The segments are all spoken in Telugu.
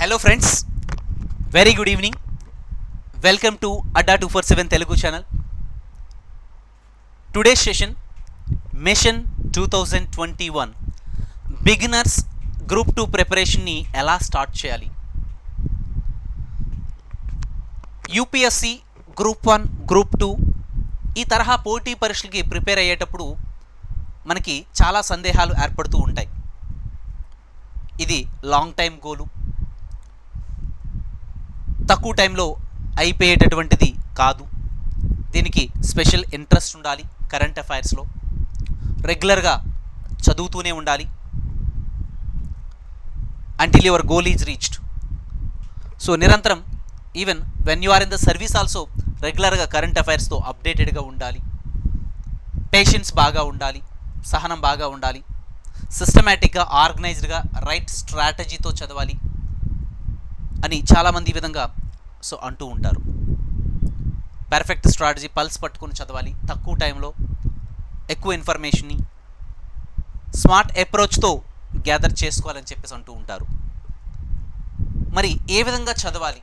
Hello friends, very good evening. Welcome to Adda 247 Telugu channel. Today's session mission 2021 beginners group 2 ప్రిపరేషన్ని ఎలా స్టార్ట్ చేయాలి. యూపీఎస్సి గ్రూప్ 1, గ్రూప్ 2 ఈ తరహా పోటీ పరీక్షలకి ప్రిపేర్ అయ్యేటప్పుడు మనకి చాలా సందేహాలు ఏర్పడుతూ ఉంటాయి. ఇది లాంగ్ టైం గోలు, తక్కువ టైంలో అయిపోయేటటువంటిది కాదు. దీనికి స్పెషల్ ఇంట్రెస్ట్ ఉండాలి. కరెంట్ అఫైర్స్లో రెగ్యులర్గా చదువుతూనే ఉండాలి until your goal is reached. So నిరంతరం even when you are in the service also రెగ్యులర్గా కరెంట్ అఫైర్స్తో అప్డేటెడ్గా ఉండాలి. పేషెన్స్ బాగా ఉండాలి, సహనం బాగా ఉండాలి, సిస్టమేటిక్గా ఆర్గనైజ్డ్గా రైట్ స్ట్రాటజీతో చదవాలి అని చాలామంది ఈ విధంగా అంటూ ఉంటారు. పర్ఫెక్ట్ స్ట్రాటజీ, పల్స్ పట్టుకుని చదవాలి, తక్కువ టైంలో ఎక్కువ ఇన్ఫర్మేషన్ని స్మార్ట్ అప్రోచ్తో గ్యాదర్ చేసుకోవాలని చెప్పేసి అంటూ ఉంటారు. మరి ఏ విధంగా చదవాలి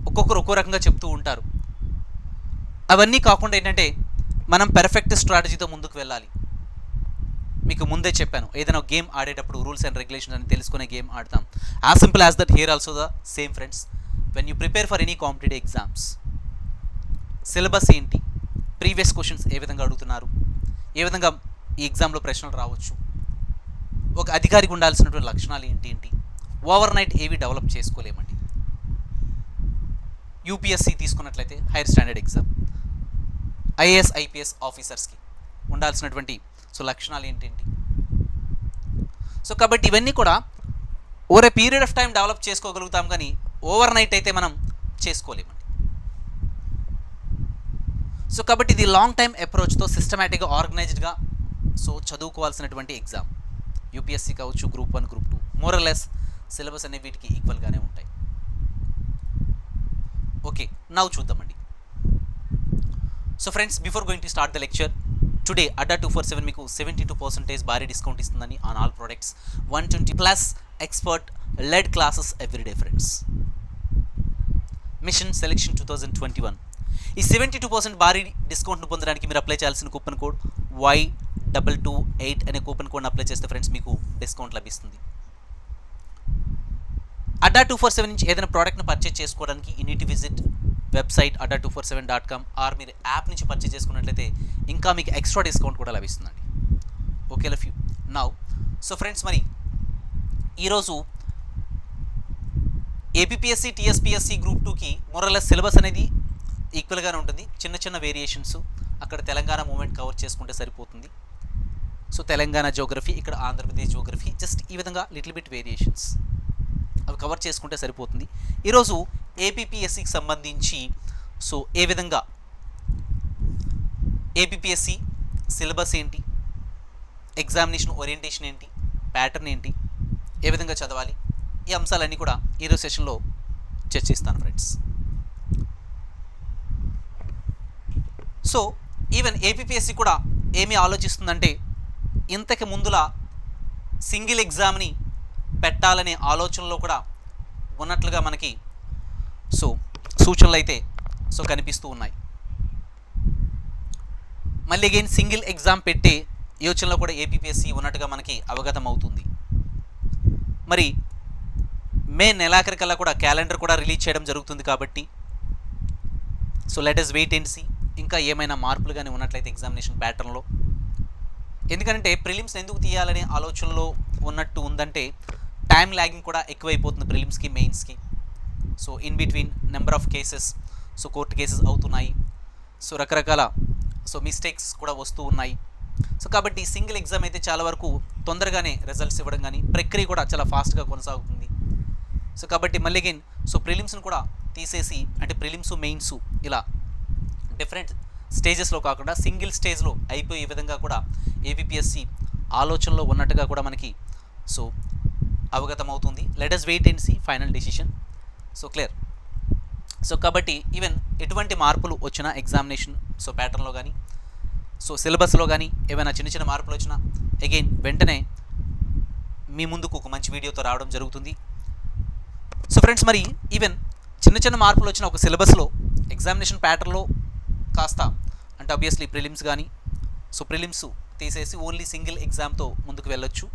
ఒక్కొక్కరు ఒక్కో రకంగా చెప్తూ ఉంటారు. అవన్నీ కాకుండా ఏంటంటే మనం పర్ఫెక్ట్ స్ట్రాటజీతో ముందుకు వెళ్ళాలి. మీకు ముందే చెప్పాను, ఏదైనా గేమ్ ఆడేటప్పుడు రూల్స్ అండ్ రెగ్యులేషన్స్ అని తెలుసుకునే గేమ్ ఆడతాం. As simple as that here also the same friends. When you prepare for any competitive exams, syllabus ఏంటి, ప్రీవియస్ క్వశ్చన్స్ ఏ విధంగా అడుగుతున్నారు, ఏ విధంగా ఈ ఎగ్జామ్లో ప్రశ్నలు రావచ్చు, ఒక అధికారికి ఉండాల్సినటువంటి లక్షణాలు ఏంటి, ఓవర్ నైట్ ఏవి డెవలప్ చేసుకోలేమండి. యూపీఎస్సి తీసుకున్నట్లయితే higher standard exam, IAS IPS ఆఫీసర్స్కి ఉండాల్సినటువంటి లక్షణాలు ఏంటేంటి. కాబట్టి ఇవన్నీ కూడా over a period of time develop చేసుకోగలుగుతాం, కానీ ఓవర్ నైట్ అయితే మనం చేసుకోలేమండి. కాబట్టి ఇది లాంగ్ టైం అప్రోచ్తో సిస్టమేటిక్గా ఆర్గనైజ్డ్గా చదువుకోవాల్సినటువంటి ఎగ్జామ్. యూపీఎస్సీ కావచ్చు, గ్రూప్ 1, గ్రూప్ 2 మోరల్లెస్ సిలబస్ అనేవి వీటికి ఈక్వల్గానే ఉంటాయి. ఓకే, నౌ చూద్దామండి. Friends, before going to start the lecture, today Adda 247 మీకు 72% భారీ డిస్కౌంట్ ఇస్తుందని on all products, 120+ expert led classes everyday friends. Mission selection 2021 ఈ 72% భారీ డిస్కౌంట్ను పొందడానికి మీరు అప్లై చేయాల్సిన కూపన్ కోడ్ Y228 అనే కూపన్ కోడ్ని అప్లై చేస్తే ఫ్రెండ్స్ మీకు డిస్కౌంట్ లభిస్తుంది. అడ్డా 247 నుంచి ఏదైనా ప్రోడక్ట్ను పర్చేజ్ చేసుకోవడానికి you need to visit website adda247.com or మీరు యాప్ నుంచి పర్చేజ్ చేసుకున్నట్లయితే ఇంకా మీకు ఎక్స్ట్రా డిస్కౌంట్ కూడా లభిస్తుందండి. Okay love you now. Friends, మరి ఈరోజు ఏపీఎస్సి, టీఎస్పీఎస్సి గ్రూప్ 2కి మోరల్లెస్ సిలబస్ అనేది ఈక్వల్గానే ఉంటుంది. చిన్న చిన్న వేరియేషన్స్, అక్కడ తెలంగాణ మూమెంట్ కవర్ చేసుకుంటే సరిపోతుంది. తెలంగాణ జియోగ్రఫీ, ఇక్కడ ఆంధ్రప్రదేశ్ జియోగ్రఫీ, జస్ట్ ఈ విధంగా లిటిల్ బిట్ వేరియేషన్స్ అవి కవర్ చేసుకుంటే సరిపోతుంది. ఈరోజు ఏపీఎస్సికి సంబంధించి ఏ విధంగా ఏపీఎస్సి సిలబస్ ఏంటి, ఎగ్జామినేషన్ ఓరియంటేషన్ ఏంటి, ప్యాటర్న్ ఏంటి, ఏ విధంగా చదవాలి, ఈ అంశాలన్నీ కూడా ఈరోజు సెషన్లో చర్చిస్తాను ఫ్రెండ్స్. ఈవెన్ ఏపీఎస్సి కూడా ఏమి ఆలోచిస్తుందంటే, ఇంతకు ముందులా సింగిల్ ఎగ్జామ్ని పెట్టాలనే ఆలోచనలో కూడా ఉన్నట్లుగా మనకి సూచనలు అయితే కనిపిస్తూ ఉన్నాయి. మళ్ళీ అగైన్ సింగిల్ ఎగ్జామ్ పెట్టే యోచనలో కూడా ఏపీఎస్సి ఉన్నట్టుగా మనకి అవగతం అవుతుంది. మరి మే నెలాఖరికల్లా కూడా క్యాలెండర్ కూడా రిలీజ్ చేయడం జరుగుతుంది. కాబట్టి let us wait and see ఇంకా ఏమైనా మార్పులు కానీ ఉన్నట్లయితే ఎగ్జామినేషన్ ప్యాటర్న్లో. ఎందుకంటే ప్రిలిమ్స్ ఎందుకు తీయాలనే ఆలోచనలో ఉన్నట్టు ఉందంటే, టైం ల్యాగింగ్ కూడా ఎక్కువైపోతుంది ప్రిలిమ్స్కి, మెయిన్స్కి. In between number of cases, court cases అవుతున్నాయి, రకరకాల మిస్టేక్స్ కూడా వస్తూ ఉన్నాయి. కాబట్టి సింగిల్ ఎగ్జామ్ అయితే చాలా వరకు తొందరగానే రిజల్ట్స్ ఇవ్వడం కానీ ప్రక్రియ కూడా చాలా ఫాస్ట్గా కొనసాగుతుంది. కాబట్టి మళ్ళీ అగైన్ ప్రిలిమ్స్ని కూడా తీసేసి, అంటే ప్రిలిమ్స్, మెయిన్స్ ఇలా డిఫరెంట్ స్టేజెస్లో కాకుండా సింగిల్ స్టేజ్లో అయిపోయే విధంగా కూడా ఏపీఎస్సి ఆలోచనలో ఉన్నట్టుగా కూడా మనకి అవగతం అవుతుంది. Let us wait and see final decision. Clear. కాబట్టి ఈవెన్ ఎటువంటి మార్పులు వచ్చినా ఎగ్జామినేషన్ ప్యాటర్న్లో కానీ సిలబస్లో కానీ ఏమైనా చిన్న చిన్న మార్పులు వచ్చినా అగైన్ వెంటనే మీ ముందుకు ఒక మంచి వీడియోతో రావడం జరుగుతుంది. సో ఫ్రెండ్స్, మరి ఈవెన్ చిన్న చిన్న మార్పులు వచ్చిన ఒక సిలబస్లో ఎగ్జామినేషన్ ప్యాటర్న్లో కాస్త అంటే ఆబ్వియస్లీ ప్రిలిమ్స్ కానీ, సో ప్రిలిమ్స్ తీసేసి ఓన్లీ సింగిల్ ఎగ్జామ్తో ముందుకు వెళ్ళొచ్చు.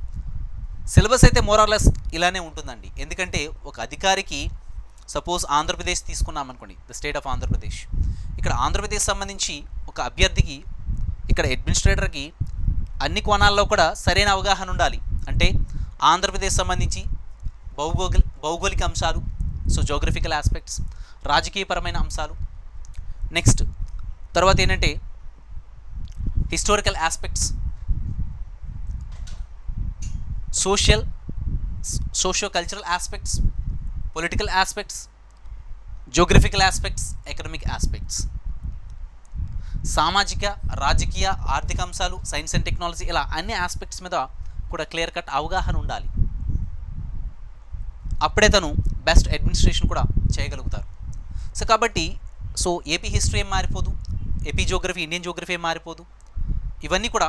సిలబస్ అయితే మోరార్లెస్ ఇలానే ఉంటుందండి. ఎందుకంటే ఒక అధికారికి సపోజ్ ఆంధ్రప్రదేశ్ తీసుకున్నాం అనుకోండి, ద స్టేట్ ఆఫ్ ఆంధ్రప్రదేశ్. ఇక్కడ ఆంధ్రప్రదేశ్ సంబంధించి ఒక అభ్యర్థికి, ఇక్కడ అడ్మినిస్ట్రేటర్కి అన్ని కోణాల్లో కూడా సరైన అవగాహన ఉండాలి. అంటే ఆంధ్రప్రదేశ్ సంబంధించి భౌగోళిక అంశాలు, సో జోగ్రఫికల్ ఆస్పెక్ట్స్, రాజకీయపరమైన అంశాలు, నెక్స్ట్ తర్వాత ఏంటంటే historical aspects, socio cultural aspects, political aspects, geographical aspects, economic aspects, సామాజిక, రాజకీయ, ఆర్థిక అంశాలు, సైన్స్ అండ్ టెక్నాలజీ, ఇలా అన్ని ఆస్పెక్ట్స్ మీద కూడా క్లియర్ కట్ అవగాహన ఉండాలి. అప్పుడే తను బెస్ట్ అడ్మినిస్ట్రేషన్ కూడా చేయగలుగుతారు. సో కాబట్టి సో ఏపీ హిస్టరీ ఏం మారిపోదు, ఏపీ జోగ్రఫీ, ఇండియన్ జోగ్రఫీ ఏం మారిపోదు. ఇవన్నీ కూడా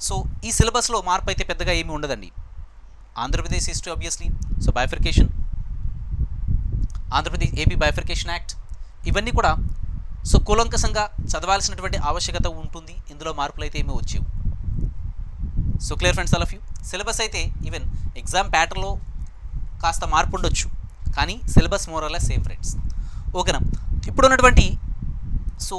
సో ఈ సిలబస్లో మార్పు అయితే పెద్దగా ఏమీ ఉండదండి. Andhra Pradesh history obviously, so bifurcation, Andhra Pradesh AP bifurcation act, ఇవన్నీ కూడా సో కూలంకషంగా చదవాల్సినటువంటి ఆవశ్యకత ఉంటుంది. ఇందులో మార్పులు అయితే ఏమీ వచ్చేవి. So clear friends, all of you. Syllabus అయితే ఈవెన్ ఎగ్జామ్ ప్యాటర్న్లో కాస్త మార్పు ఉండొచ్చు, కానీ సిలబస్ మోరల్లా సేమ్ ఫ్రెండ్స్. ఓకేనా? ఇప్పుడు ఉన్నటువంటి సో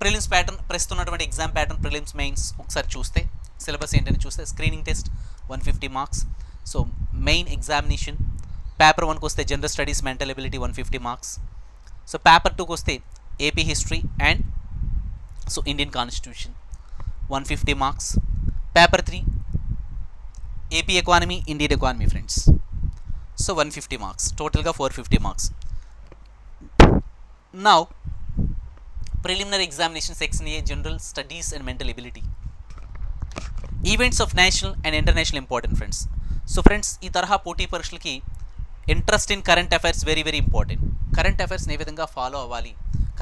ప్రిలిమ్స్ ప్యాటర్న్, ప్రస్తుతం ఉన్నటువంటి ఎగ్జామ్ ప్యాటర్న్, ప్రిలిమ్స్ మెయిన్స్ ఒకసారి చూస్తే సిలబస్ ఏంటని చూస్తే screening test 150 marks. So main examination paper 1కి వస్తే general studies, mental ability 150 marks. So paper 2కి వస్తే AP history and so Indian constitution 150 marks. Paper 3 AP economy, Indian economy friends. So 150 marks, టోటల్గా 450 marks. Now preliminary examination section A, general studies and mental ability. Events of national and international important friends. So friends, ఈ తరహా పోటీ పరీక్షలకి interest in current affairs very very important. Current అఫైర్స్ని ఏ విధంగా ఫాలో అవ్వాలి,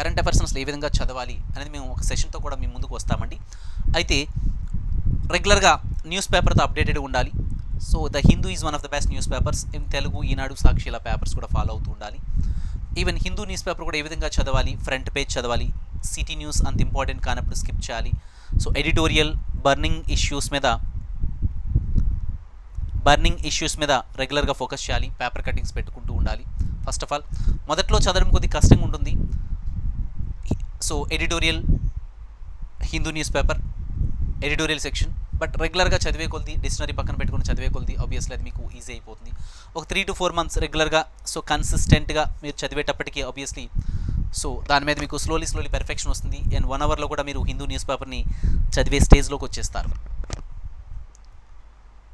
కరెంట్ అఫైర్స్ అసలు ఏ విధంగా చదవాలి అనేది మేము ఒక సెషన్తో కూడా మీ ముందుకు వస్తామండి. అయితే రెగ్యులర్గా న్యూస్ పేపర్తో అప్డేటెడ్ ఉండాలి. So the Hindu is one of the best news papers in Telugu. Eenadu, Sakshi, ఇలా పేపర్స్ కూడా ఫాలో అవుతూ ఉండాలి. ఈవెన్ హిందూ న్యూస్ పేపర్ కూడా ఏ విధంగా చదవాలి, ఫ్రంట్ పేజ్ చదవాలి. సిటీ న్యూస్ అంత ఇంపార్టెంట్ కానప్పుడు స్కిప్ చేయాలి. సో ఎడిటోరియల్, బర్నింగ్ ఇష్యూస్ మీద రెగ్యులర్గా ఫోకస్ చేయాలి. పేపర్ కటింగ్స్ పెట్టుకుంటూ ఉండాలి. ఫస్ట్ ఆఫ్ ఆల్ మొదట్లో చదవడం కొద్దిగా కష్టంగా ఉంటుంది. So editorial, Hindu news paper editorial section, but రెగ్యులర్గా చదివే కొద్ది, డిక్షనరీ పక్కన పెట్టుకుని చదివే కొద్ది ఆబ్వియస్లీ అది మీకు ఈజీ అయిపోతుంది. ఒక 3 to 4 months రెగ్యులర్గా సో కన్సిస్టెంట్గా మీరు చదివేటప్పటికీ ఆబ్వియస్లీ సో దాని మీద మీకు స్లోలీ పెర్ఫెక్షన్ వస్తుంది. అండ్ 1 hourలో కూడా మీరు హిందూ న్యూస్ పేపర్ని చదివే స్టేజ్లోకి వచ్చేస్తారు.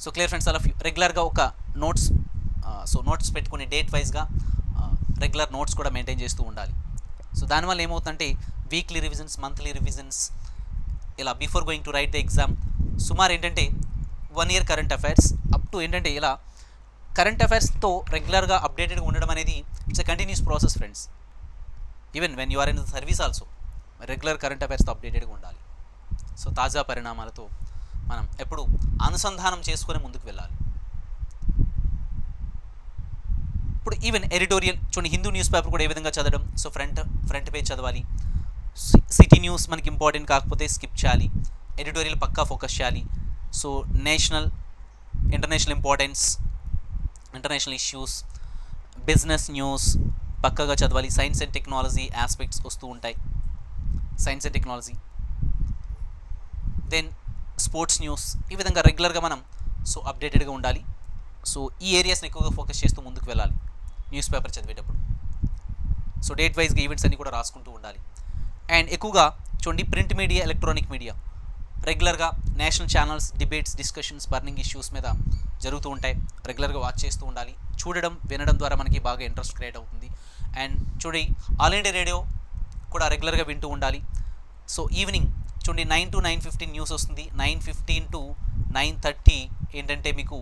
So clear friends, all of you. రెగ్యులర్గా ఒక నోట్స్ పెట్టుకుని డేట్ వైజ్గా రెగ్యులర్ నోట్స్ కూడా మెయింటైన్ చేస్తూ ఉండాలి. సో దానివల్ల ఏమవుతుందంటే వీక్లీ రివిజన్స్, మంత్లీ రివిజన్స్, ఇలా before going to write the exam సుమారు ఏంటంటే 1 year current affairs up to ఏంటంటే ఇలా కరెంట్ అఫైర్స్తో రెగ్యులర్గా అప్డేటెడ్గా ఉండడం అనేది it's a continuous process friends. Even when you are in the service also regular current అఫైర్స్తో అప్డేటెడ్గా ఉండాలి. సో తాజా పరిణామాలతో మనం ఎప్పుడు అనుసంధానం చేసుకొని ముందుకు వెళ్ళాలి. ఇప్పుడు ఈవెన్ ఎడిటోరియల్ చూడండి, హిందూ న్యూస్ పేపర్ కూడా ఏ విధంగా చదవడం. సో ఫ్రంట్ పేజ్ చదవాలి. సిటీ న్యూస్ మనకి ఇంపార్టెంట్ కాకపోతే స్కిప్ చేయాలి. ఎడిటోరియల్ పక్కా ఫోకస్ చేయాలి. So national, international importance, international issues, business news పక్కాగా చదవాలి. సైన్స్ అండ్ టెక్నాలజీ ఆస్పెక్ట్స్ వస్తూ ఉంటాయి, science and technology. Then sports news, ఈ విధంగా రెగ్యులర్గా మనం సో అప్డేటెడ్గా ఉండాలి. సో ఈ ఏరియాస్ని ఎక్కువగా ఫోకస్ చేస్తూ ముందుకు వెళ్ళాలి న్యూస్ పేపర్ చదివేటప్పుడు. సో డేట్ వైజ్గా ఈవెంట్స్ అన్నీ కూడా రాసుకుంటూ ఉండాలి. అండ్ ఎక్కువగా చూడండి ప్రింట్ మీడియా, ఎలక్ట్రానిక్ మీడియా రెగ్యులర్గా national channels, debates, discussions, burning issues మీద జరుగుతూ ఉంటాయి. రెగ్యులర్గా వాచ్ చేస్తూ ఉండాలి. చూడడం, వినడం ద్వారా మనకి బాగా ఇంట్రెస్ట్ క్రియేట్ అవుతుంది. అండ్ చూడండి ఆల్ ఇండియా రేడియో కూడా రెగ్యులర్గా వింటూ ఉండాలి. సో ఈవినింగ్ చూడండి 9 to 9:15 న్యూస్ వస్తుంది. 9:15 to 9:30 ఏంటంటే మీకు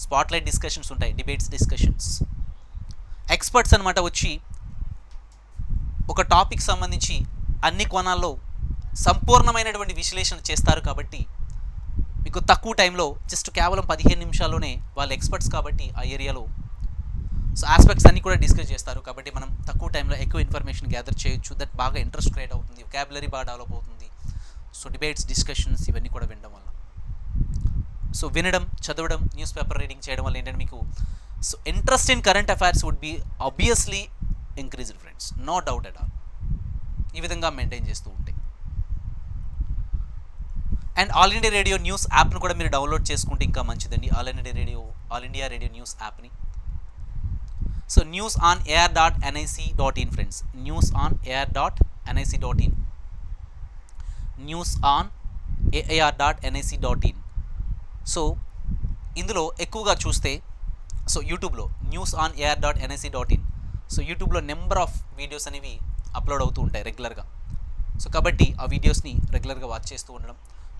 స్పాట్లైట్ డిస్కషన్స్ ఉంటాయి, డిబేట్స్, డిస్కషన్స్. ఎక్స్పర్ట్స్ అనమాట వచ్చి ఒక టాపిక్ సంబంధించి అన్ని కోణాల్లో సంపూర్ణమైనటువంటి విశ్లేషణ చేస్తారు. కాబట్టి మీకు తక్కువ టైంలో జస్ట్ కేవలం 15 నిమిషాల్లోనే వాళ్ళు ఎక్స్పర్ట్స్ కాబట్టి ఆ ఏరియాలో సో ఆస్పెక్ట్స్ అన్నీ కూడా డిస్కస్ చేస్తారు కాబట్టి మనం తక్కువ టైంలో ఎక్కువ ఇన్ఫర్మేషన్ గ్యాదర్ చేయొచ్చు. దట్ బాగా ఇంట్రెస్ట్ క్రియేట్ అవుతుంది, వొకాబులరీ బాగా డెవలప్ అవుతుంది. సో డిబేట్స్, డిస్కషన్స్ ఇవన్నీ కూడా వినడం వల్ల, సో వినడం, చదవడం, న్యూస్ పేపర్ రీడింగ్ చేయడం వల్ల ఏంటంటే మీకు so interest in current affairs would be obviously increased friends, no doubt at all. ఈ విధంగా మెయింటైన్ చేస్తూ ఉంటే. And all India radio news యాప్ను కూడా మీరు డౌన్లోడ్ చేసుకుంటే ఇంకా మంచిదండి. ఆల్ ఇండియా రేడియో న్యూస్ యాప్ని. So news on air.nic.in friends, news on air.nic.in, news on air.nic.in. So ఇందులో ఎక్కువగా చూస్తే సో యూట్యూబ్లో న్యూస్ ఆన్ air.nic.in, సో యూట్యూబ్లో నెంబర్ ఆఫ్ వీడియోస్ అనేవి అప్లోడ్ అవుతూ ఉంటాయి రెగ్యులర్గా. సో కాబట్టి ఆ వీడియోస్ని రెగ్యులర్గా వాచ్ చేస్తూ ఉండడం,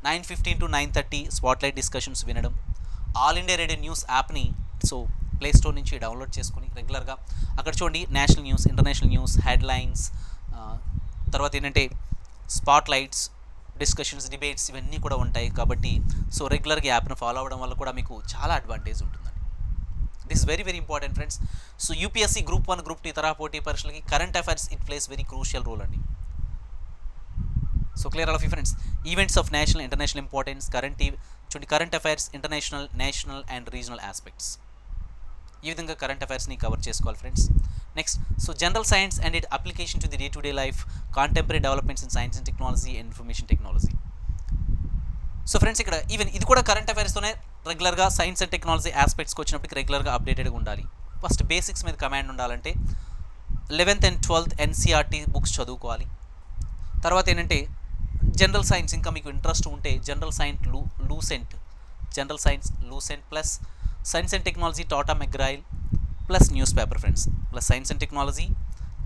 9:15 to 9:30 స్పాట్లైట్ డిస్కషన్స్ వినడం, ఆల్ ఇండియా రేడియో న్యూస్ యాప్ని సో ప్లే స్టోర్ నుంచి డౌన్లోడ్ చేసుకుని రెగ్యులర్గా అక్కడ చూడండి national news, international news, headlines, తర్వాత ఏంటంటే స్పాట్లైట్స్, డిస్కషన్స్, డిబేట్స్ ఇవన్నీ కూడా ఉంటాయి. కాబట్టి సో రెగ్యులర్గా యాప్ను ఫాలో అవ్వడం వల్ల కూడా మీకు చాలా అడ్వాంటేజ్ ఉంటుందండి. This very very important friends. So UPSC group 1, group 2 ఇతర పోటీ పరీక్షలకి current affairs it plays very crucial role అండి. So clear all of you friends. Events of national, international importance, current affairs, international, national and regional aspects, ఈ విధంగా కరెంట్ అఫైర్స్ని కవర్ చేసుకోవాలి friends. Next so general science and it application to the day to day life, contemporary developments in science and technology and information technology. So friends ఇక్కడ ఈవెన్ ఇది కూడా కరెంట్ అఫైర్స్తోనే రెగ్యులర్గా సైన్స్ అండ్ టెక్నాలజీ ఆస్పెక్ట్స్కి వచ్చినప్పటికి రెగ్యులర్గా అప్డేటెడ్గా ఉండాలి. ఫస్ట్ బేసిక్స్ మీద కమాండ్ ఉండాలంటే 11th and 12th NCERT books చదువుకోవాలి. తర్వాత ఏంటంటే జనరల్ సైన్స్ ఇంకా మీకు ఇంట్రెస్ట్ ఉంటే general science Lucent plus science and technology Tata McGraw Hill plus news paper friends, plus science and technology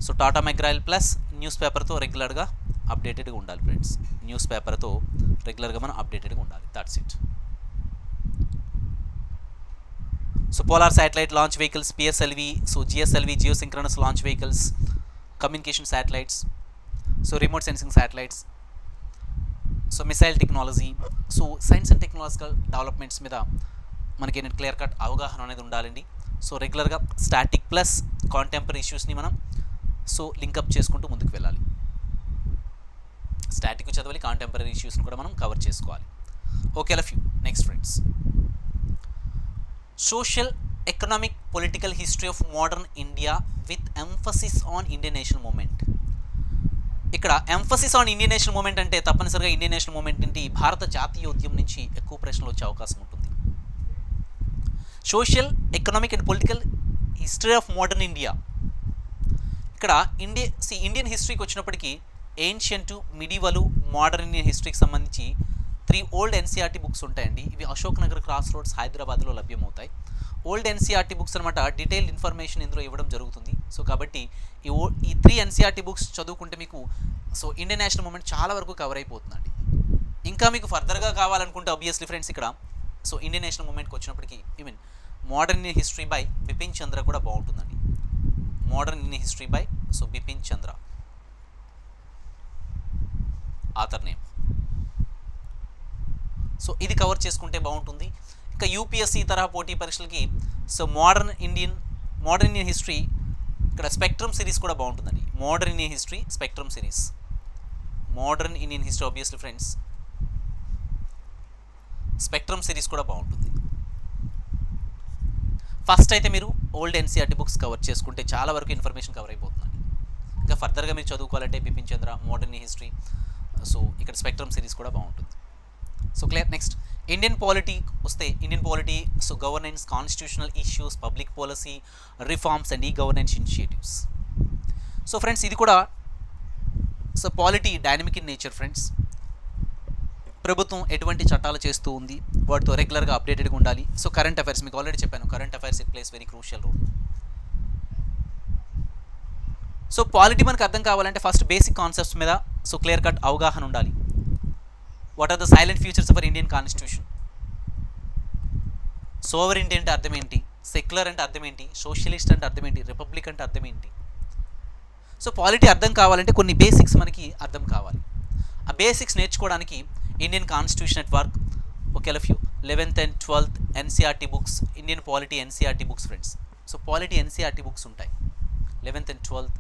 so Tata McGraw Hill plus news పేపర్తో రెగ్యులర్గా అప్డేటెడ్గా ఉండాలి ఫ్రెండ్స్. న్యూస్ పేపర్తో రెగ్యులర్గా మనం అప్డేటెడ్గా ఉండాలి. That's it. So polar satellite launch vehicles, PSLV, so GSLV geosynchronous launch vehicles, communication satellites, so remote sensing satellites, so missile technology, so science and technological developments మీద మనకి ఏంటంటే క్లియర్ కట్ అవగాహన అనేది ఉండాలండి. సో రెగ్యులర్గా స్టాటిక్ ప్లస్ కాంటెంపరీ ఇష్యూస్ని మనం సో లింకప్ చేసుకుంటూ ముందుకు వెళ్ళాలి. స్టాటిక్ చదవాలి, కాంటెంపరీ ఇష్యూస్ని కూడా మనం కవర్ చేసుకోవాలి. Okay love you. Next friends, social, economic, political history of modern India with emphasis on Indian national movement. ఇక్కడ emphasis on Indian national movement అంటే తప్పనిసరిగా ఇండియన్ నేషనల్ మూమెంట్ నుండి భారత జాతీయ ఉద్యమం నుంచి ఎక్కువ ప్రశ్నలు వచ్చే అవకాశం ఉంటుంది. Social, economic and political history of modern India. ఇక్కడ ఇండియన్ హిస్టరీకి వచ్చినప్పటికీ ఏన్షియంట్, మిడివల్, మోడర్న్ ఇండియన్ హిస్టరీకి సంబంధించి 3 ఓల్డ్ ఎన్సీఆర్టీ బుక్స్ ఉంటాయండి. ఇవి అశోక్ నగర్ క్రాస్ రోడ్స్ హైదరాబాద్లో లభ్యమవుతాయి. ఓల్డ్ ఎన్సీఆర్టీ బుక్స్ అనమాట. డీటెయిల్డ్ ఇన్ఫర్మేషన్ ఇందులో ఇవ్వడం జరుగుతుంది. సో కాబట్టి ఈ 3 ఎన్సీఆర్టీ బుక్స్ చదువుకుంటే మీకు సో ఇండియన్ నేషనల్ మూమెంట్ చాలా వరకు కవర్ అయిపోతుందండి. ఇంకా మీకు ఫర్దర్గా కావాలనుకుంటే ఆబ్వియస్లీ ఫ్రెండ్స్ ఇక్కడ సో ఇండియన్ నేషనల్ మూమెంట్కి వచ్చినప్పటికీ even modern Indian history by Bipin Chandra కూడా బాగుంటుందండి. Modern Indian history by so Bipin Chandra author name. So ఇది కవర్ చేసుకుంటే బాగుంటుంది. ఇంకా యూపీఎస్సీ తరహా పోటీ పరీక్షలకి సో మోడర్న్ ఇండియన్ హిస్టరీ ఇక్కడ స్పెక్ట్రమ్ సిరీస్ కూడా బాగుంటుందండి. Modern Indian history spectrum series, modern Indian history obviously friends spectrum series కూడా బాగుంటుంది. ఫస్ట్ అయితే మీరు ఓల్డ్ ఎన్సీఆర్టీ బుక్స్ కవర్ చేసుకుంటే చాలా వరకు ఇన్ఫర్మేషన్ కవర్ అయిపోతుందండి. ఇంకా ఫర్దర్గా మీరు చదువుకోవాలంటే Bipin Chandra, modern history, so ఇక్కడ స్పెక్ట్రమ్ సిరీస్ కూడా బాగుంటుంది. So clear. Next Indian polity వస్తే Indian polity so governance, constitutional issues, public policy, reforms and e governance initiatives. So friends ఇది కూడా so polity dynamic in nature friends. ప్రభుత్వం ఎటువంటి చట్టాలు చేస్తూ ఉంది వాటితో రెగ్యులర్గా అప్డేటెడ్గా ఉండాలి. సో కరెంట్ అఫైర్స్ మీకు ఆల్రెడీ చెప్పాను, current affairs it plays very crucial role. So polity మనకు అర్థం కావాలంటే ఫస్ట్ బేసిక్ కాన్సెప్ట్స్ మీద సో క్లియర్ కట్ అవగాహన ఉండాలి. What are the salient features of Indian constitution, sovereignty అంటే అర్థం ఏంటి, సెక్యులర్ అంటే అర్థం ఏంటి, సోషలిస్ట్ అంటే అర్థం ఏంటి, రిపబ్లిక్ అంటే అర్థం ఏంటి. సో పాలిటీ అర్థం కావాలంటే కొన్ని బేసిక్స్ మనకి అర్థం కావాలి. ఆ బేసిక్స్ నేర్చుకోవడానికి Indian constitution network, okay love you 11th and 12th NCERT books, Indian polity NCERT books friends. So polity NCERT books ఉంటాయి 11th and 12th,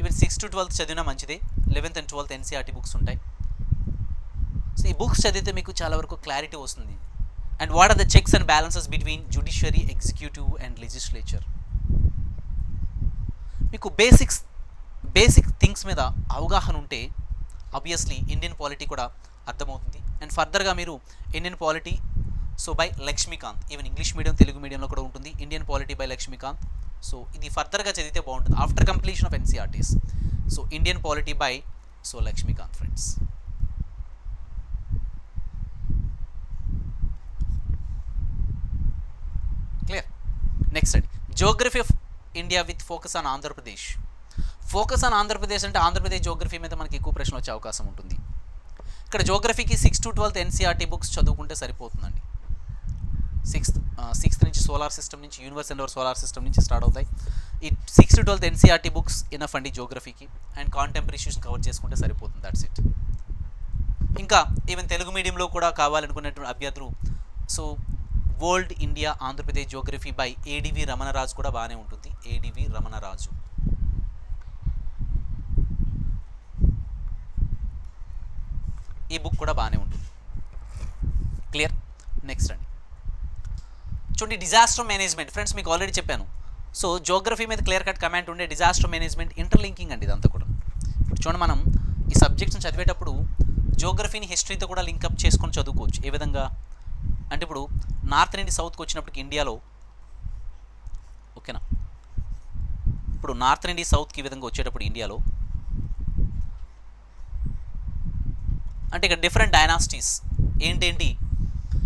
even 6th to 12th చదివినా మంచిదే. 11th and 12th NCERT books ఉంటాయి. సో ఈ బుక్స్ చదివితే మీకు చాలా వరకు క్లారిటీ వస్తుంది. And what are the checks and balances between judiciary, executive and legislature. మీకు బేసిక్ థింగ్స్ మీద అవగాహన ఉంటే ఆబ్వియస్లీ ఇండియన్ పాలిటీ కూడా అర్థమవుతుంది. అండ్ ఫర్దర్గా మీరు Indian polity so by Laxmikanth, even English medium Telugu మీడియంలో కూడా ఉంటుంది, Indian polity by Laxmikanth. So ఇది ఫర్దర్గా చదివితే బాగుంటుంది after completion of NCERTs. So Indian polity by so Laxmikanth friends. Clear. Next అండి, geography of India with focus on Andhra Pradesh. Focus on Andhra Pradesh అంటే ఆంధ్రప్రదేశ్ జియోగ్రఫీ మీద మనకి ఎక్కువ ప్రశ్నలు వచ్చే అవకాశం ఉంటుంది. ఇక్కడ జియోగ్రఫీకి 6th to 12th NCERT books చదువుకుంటే సరిపోతుందండి. సిక్స్త్ నుంచి సోలార్ సిస్టమ్ నుంచి, universe and our solar system నుంచి స్టార్ట్ అవుతాయి. ఈ 6th to 12th NCERT books enough అండి జియోగ్రఫీకి. అండ్ కాంటెంపరీ ఇష్యూస్ కవర్ చేసుకుంటే సరిపోతుంది, దట్స్ ఇట్. ఇంకా ఈవెన్ తెలుగు మీడియంలో కూడా కావాలనుకునేటువంటి అభ్యర్థులు so world India Andhra Pradesh geography by ADV Ramanaraju కూడా బాగానే ఉంటుంది. ఏడివి రమణరాజు. ఈ బుక్ కూడా బాగానే ఉంటుంది. క్లియర్. నెక్స్ట్ అండి, చూడండి డిజాస్టర్ మేనేజ్మెంట్. ఫ్రెండ్స్ మీకు ఆల్రెడీ చెప్పాను. సో జియోగ్రఫీ మీద క్లియర్ కట్ కమాండ్ ఉండే డిజాస్టర్ మేనేజ్మెంట్ ఇంటర్లింకింగ్ అండి ఇదంతా కూడా. ఇప్పుడు చూడండి మనం ఈ సబ్జెక్ట్స్ని చదివేటప్పుడు జియోగ్రఫీని హిస్టరీతో కూడా లింకప్ చేసుకొని చదువుకోవచ్చు. ఏ విధంగా అంటే ఇప్పుడు నార్త్ నుండి సౌత్కి వచ్చినప్పటికి ఇండియాలో, ఓకేనా, ఇప్పుడు నార్త్ నుండి సౌత్కి ఈ విధంగా వచ్చేటప్పుడు ఇండియాలో అంటే ఇక్కడ డిఫరెంట్ డైనాసిటీస్ ఏంటేంటి.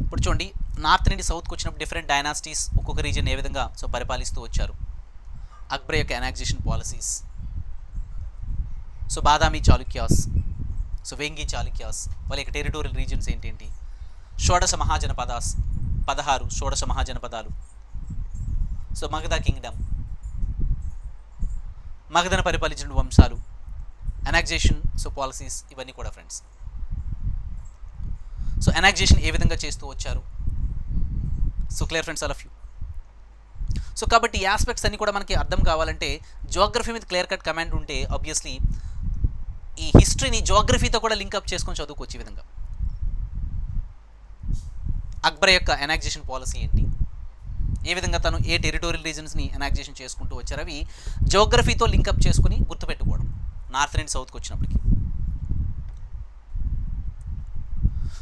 ఇప్పుడు చూడండి నార్త్ నుండి సౌత్కి వచ్చినప్పుడు డిఫరెంట్ డైనాసిటీస్ ఒక్కొక్క రీజన్ ఏ విధంగా సో పరిపాలిస్తూ వచ్చారు. అక్బర్ యొక్క annexation policies, so Badami Chalukyas, so Vengi Chalukyas, వాళ్ళ యొక్క టెరిటోరియల్ రీజన్స్ ఏంటేంటి. షోడశ మహాజనపదాస్ 16 షోడశ మహాజనపదాలు. సో మగధ కింగ్డమ్, మగధను పరిపాలించిన వంశాలు, ఎనాక్సియేషన్ సో పాలసీస్, ఇవన్నీ కూడా ఫ్రెండ్స్. సో ఎనాక్సియేషన్ ఏ విధంగా చేస్తూ వచ్చారు. So clear friends, all of you. So కాబట్టి ఈ ఆస్పెక్ట్స్ అన్నీ కూడా మనకి అర్థం కావాలంటే జియోగ్రఫీ మీద క్లియర్ కట్ కమాండ్ ఉంటే ఆబ్వియస్లీ ఈ హిస్టరీని జియోగ్రఫీతో కూడా లింకప్ చేసుకొని చదువుకోవచ్చు. ఈ విధంగా అక్బర్ యొక్క ఎనాక్సియేషన్ పాలసీ ఏంటి, ఏ విధంగా తను ఏ టెరిటోరియల్ రీజన్స్ని ఎనాక్సియేషన్ చేసుకుంటూ వచ్చారు, అవి జియోగ్రఫీతో లింకప్ చేసుకుని గుర్తుపెట్టుకోవడం నార్త్ నుండి సౌత్కి వచ్చినప్పటికి.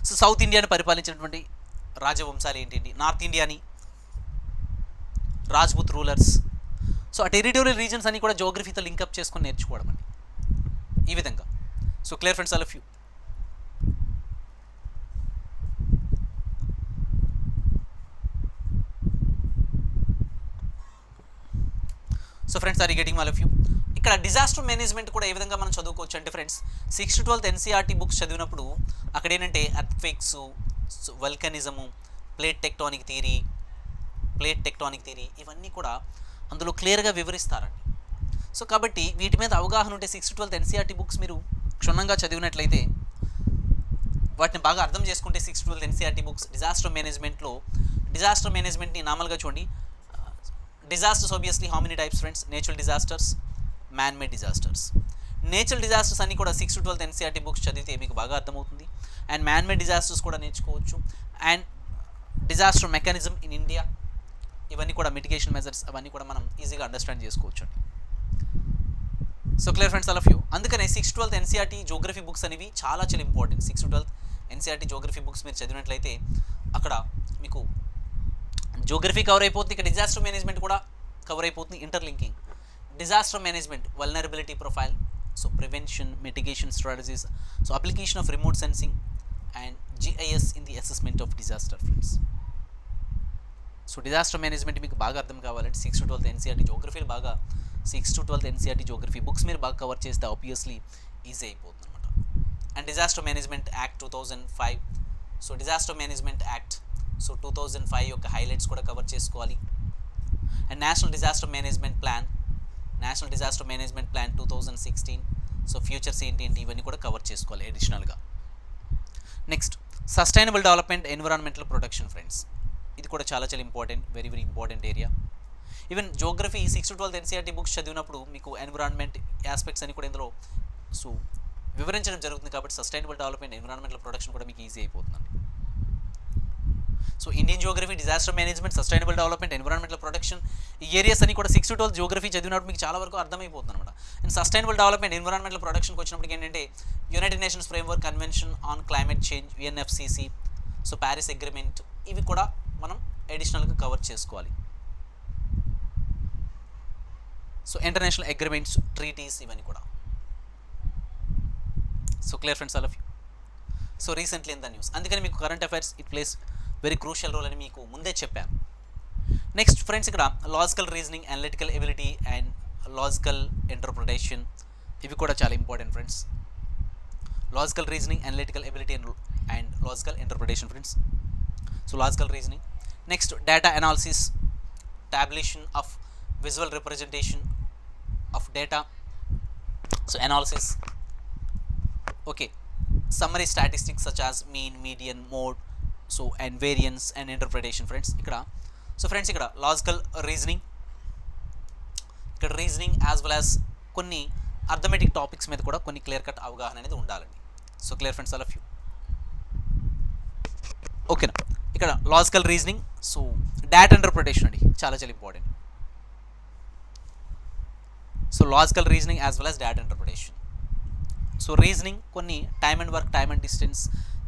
సో సౌత్ ఇండియాని పరిపాలించినటువంటి రాజవంశాలు ఏంటండి, నార్త్ ఇండియాని రాజ్పుత్ రూలర్స్. సో ఆ టెరిటోరియల్ రీజన్స్ అన్ని కూడా జియోగ్రఫీతో లింకప్ చేసుకొని నేర్చుకోవడం అండి ఈ విధంగా. So clear friends, all of you. So friends, are you getting all of you. ఇక్కడ డిజాస్టర్ మేనేజ్మెంట్ కూడా ఏ విధంగా మనం చదువుకోవచ్చు అంటే friends 6th to 12th NCERT books చదివినప్పుడు అక్కడ ఏంటంటే ఎర్త్క్వేక్స్, వల్కనిజము, ప్లేట్ టెక్టానిక్ థియరీ ఇవన్నీ కూడా అందులో క్లియర్గా వివరిస్తారండి. సో కాబట్టి వీటి మీద అవగాహన ఉంటే 6th to 12th NCERT books మీరు క్షుణ్ణంగా చదివినట్లయితే, వాటిని బాగా అర్థం చేసుకుంటే 6th to 12th NCERT books disaster మేనేజ్మెంట్లో, డిజాస్టర్ మేనేజ్మెంట్ని నార్మల్గా చూడండి. Disasters obviously how many types friends, natural disasters, man made disasters. Natural disasters అన్నీ కూడా 6th to 12th NCERT books చదివితే మీకు బాగా అర్థమవుతుంది. అండ్ మ్యాన్ మేడ్ డిజాస్టర్స్ కూడా నేర్చుకోవచ్చు. And disaster mechanism in India, ఇవన్నీ కూడా మిటిగేషన్ మెజర్స్, అవన్నీ కూడా మనం ఈజీగా అండర్స్టాండ్ చేసుకోవచ్చు అండి. So clear friends, all of you. అందుకనే 6th to 12th NCERT Geography books అనేవి చాలా important. 6th to 12th NCERT Geography books మీరు చదివినట్లయితే అక్కడ మీకు జియోగ్రఫీ కవర్ అయిపోతుంది, ఇక్కడ డిజాస్టర్ మేనేజ్మెంట్ కూడా కవర్ అయిపోతుంది. Interlinking, disaster management, vulnerability profile, so prevention, mitigation strategies, so application of remote sensing and GIS in the assessment of disaster friends. So disaster management మీకు బాగా అర్థం కావాలంటే 6th to 12th ఎన్సీఆర్టీ జియోగ్రఫీలు బాగా 6th to 12th NCERT Geography books మీరు బాగా కవర్ చేస్తే ఆబ్వియస్లీ ఈజీ అయిపోతుంది అనమాట. And disaster management act 2005, so disaster management act so 2005 యొక్క హైలైట్స్ కూడా కవర్ చేసుకోవాలి. And national disaster management plan 2016, so futures ఏంటి ఇవన్నీ కూడా కవర్ చేసుకోవాలి అడిషనల్గా. Next sustainable development, environmental protection friends. ఇది కూడా చాలా important, very important area. Even geography 6 to 12 NCERT books చదివినప్పుడు మీకు ఎన్విరాన్మెంట్ ఆస్పెక్ట్స్ అని కూడా ఇందులో సో వివరించడం జరుగుతుంది కాబట్టి సస్టైనబుల్ డెవలప్మెంట్ ఎన్విరాన్మెంటల్ ప్రొడక్షన్ కూడా మీకు ఈజీ అయిపోతుందండి. So Indian Geography, disaster management, sustainable development, environmental protection, ఈ ఏరియాస్ అని కూడా 6 to 12 జియోగ్రఫీ చదివినప్పుడు మీకు చాలా వరకు అర్థమైపోతుంది అనమాట. అండ్ సస్టైనబుల్ డెవలప్మెంట్, ఎన్విరాన్మెంటల్ ప్రొటెక్షన్కి వచ్చినప్పటికి ఏంటంటే United nations framework convention on climate change, UNFCCC, so Paris agreement, ఇవి కూడా మనం అడిషనల్గా కవర్ చేసుకోవాలి. సో ఇంటర్నేషనల్ అగ్రిమెంట్స్, ట్రీటీస్, ఇవన్నీ కూడా. So clear friends all of you. So recently in the news, అందుకని మీకు current affairs it plays very crucial role అని మీకు ముందే చెప్పాను. నెక్స్ట్ ఫ్రెండ్స్, ఇక్కడ logical reasoning, analytical ability and logical interpretation, ఇవి కూడా చాలా important friends. Logical reasoning, analytical ability and logical interpretation friends. So logical reasoning. Next data analysis, tabulation of visual representation of data, so analysis. Okay, summary statistics such as mean, median, mode, so and variance and interpretation friends ఇక్కడ. సో ఫ్రెండ్స్, ఇక్కడ లాజికల్ రీజనింగ్, ఇక్కడ రీజనింగ్ యాజ్ వెల్ యాజ్ కొన్ని అర్థమెటిక్ టాపిక్స్ మీద కూడా కొన్ని క్లియర్ కట్ అవగాహన అనేది ఉండాలండి. So clear friends all of you. ఓకేనా, ఇక్కడ logical reasoning, so data interpretation అండి, చాలా చాలా important. So logical reasoning as well as data interpretation. So reasoning కొన్ని time and work, time and distance,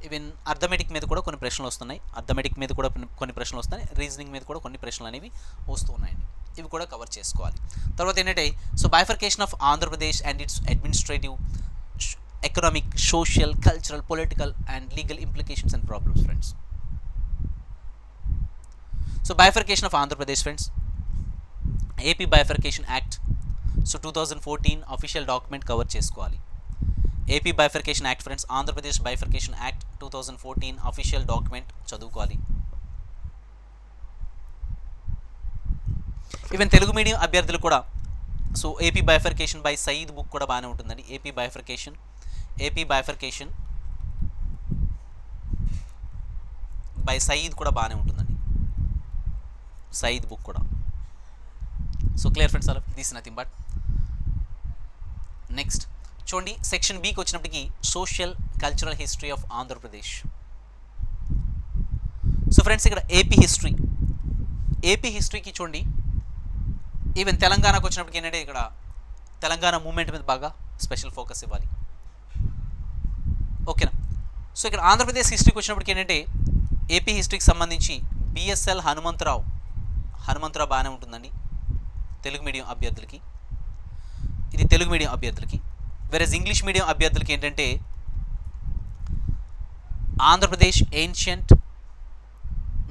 even arithmetic మీద కూడా కొన్ని ప్రశ్నలు వస్తున్నాయి, అర్థమెటిక్ మీద కూడా కొన్ని ప్రశ్నలు వస్తున్నాయి, రీజనింగ్ మీద కూడా కొన్ని ప్రశ్నలు అనేవి వస్తున్నాయండి. ఇవి కూడా కవర్ చేసుకోవాలి. తర్వాత ఏంటంటే so bifurcation of Andhra Pradesh and its administrative, economic, social, cultural, political and legal implications and problems friends. So bifurcation of Andhra Pradesh friends, AP bifurcation act, so 2014 official document cover చేసుకోవాలి. AP bifurcation act friends, Andhra Pradesh bifurcation act 2014 official document చదువుకోవాలి. ఈవెన్ తెలుగు మీడియం అభ్యర్థులు కూడా so AP bifurcation by Sayeed book కూడా బాగానే ఉంటుందండి. ఏపీ బైఫర్కేషన్ బై సయీద్ కూడా బాగానే ఉంటుందండి, సయీద్ బుక్ కూడా. So clear friends all, this nothing but. Next చూడండి, సెక్షన్ బికి వచ్చినప్పటికీ social cultural history of Andhra Pradesh. So friends, ఇక్కడ ఏపీ హిస్టరీకి చూడండి, ఈవెన్ తెలంగాణకు వచ్చినప్పటికి ఏంటంటే ఇక్కడ తెలంగాణ మూమెంట్ మీద బాగా స్పెషల్ ఫోకస్ ఇవ్వాలి. ఓకేనా. సో ఇక్కడ ఆంధ్రప్రదేశ్ హిస్టరీకి వచ్చినప్పటికి ఏంటంటే ఏపీ హిస్టరీకి సంబంధించి బిఎస్ఎల్ హనుమంతరావు బాగానే ఉంటుందండి తెలుగు మీడియం అభ్యర్థులకి. ఇది తెలుగు మీడియం అభ్యర్థులకి. వెరస్ ఇంగ్లీష్ మీడియం అభ్యర్థులకి ఏంటంటే Andhra Pradesh ancient,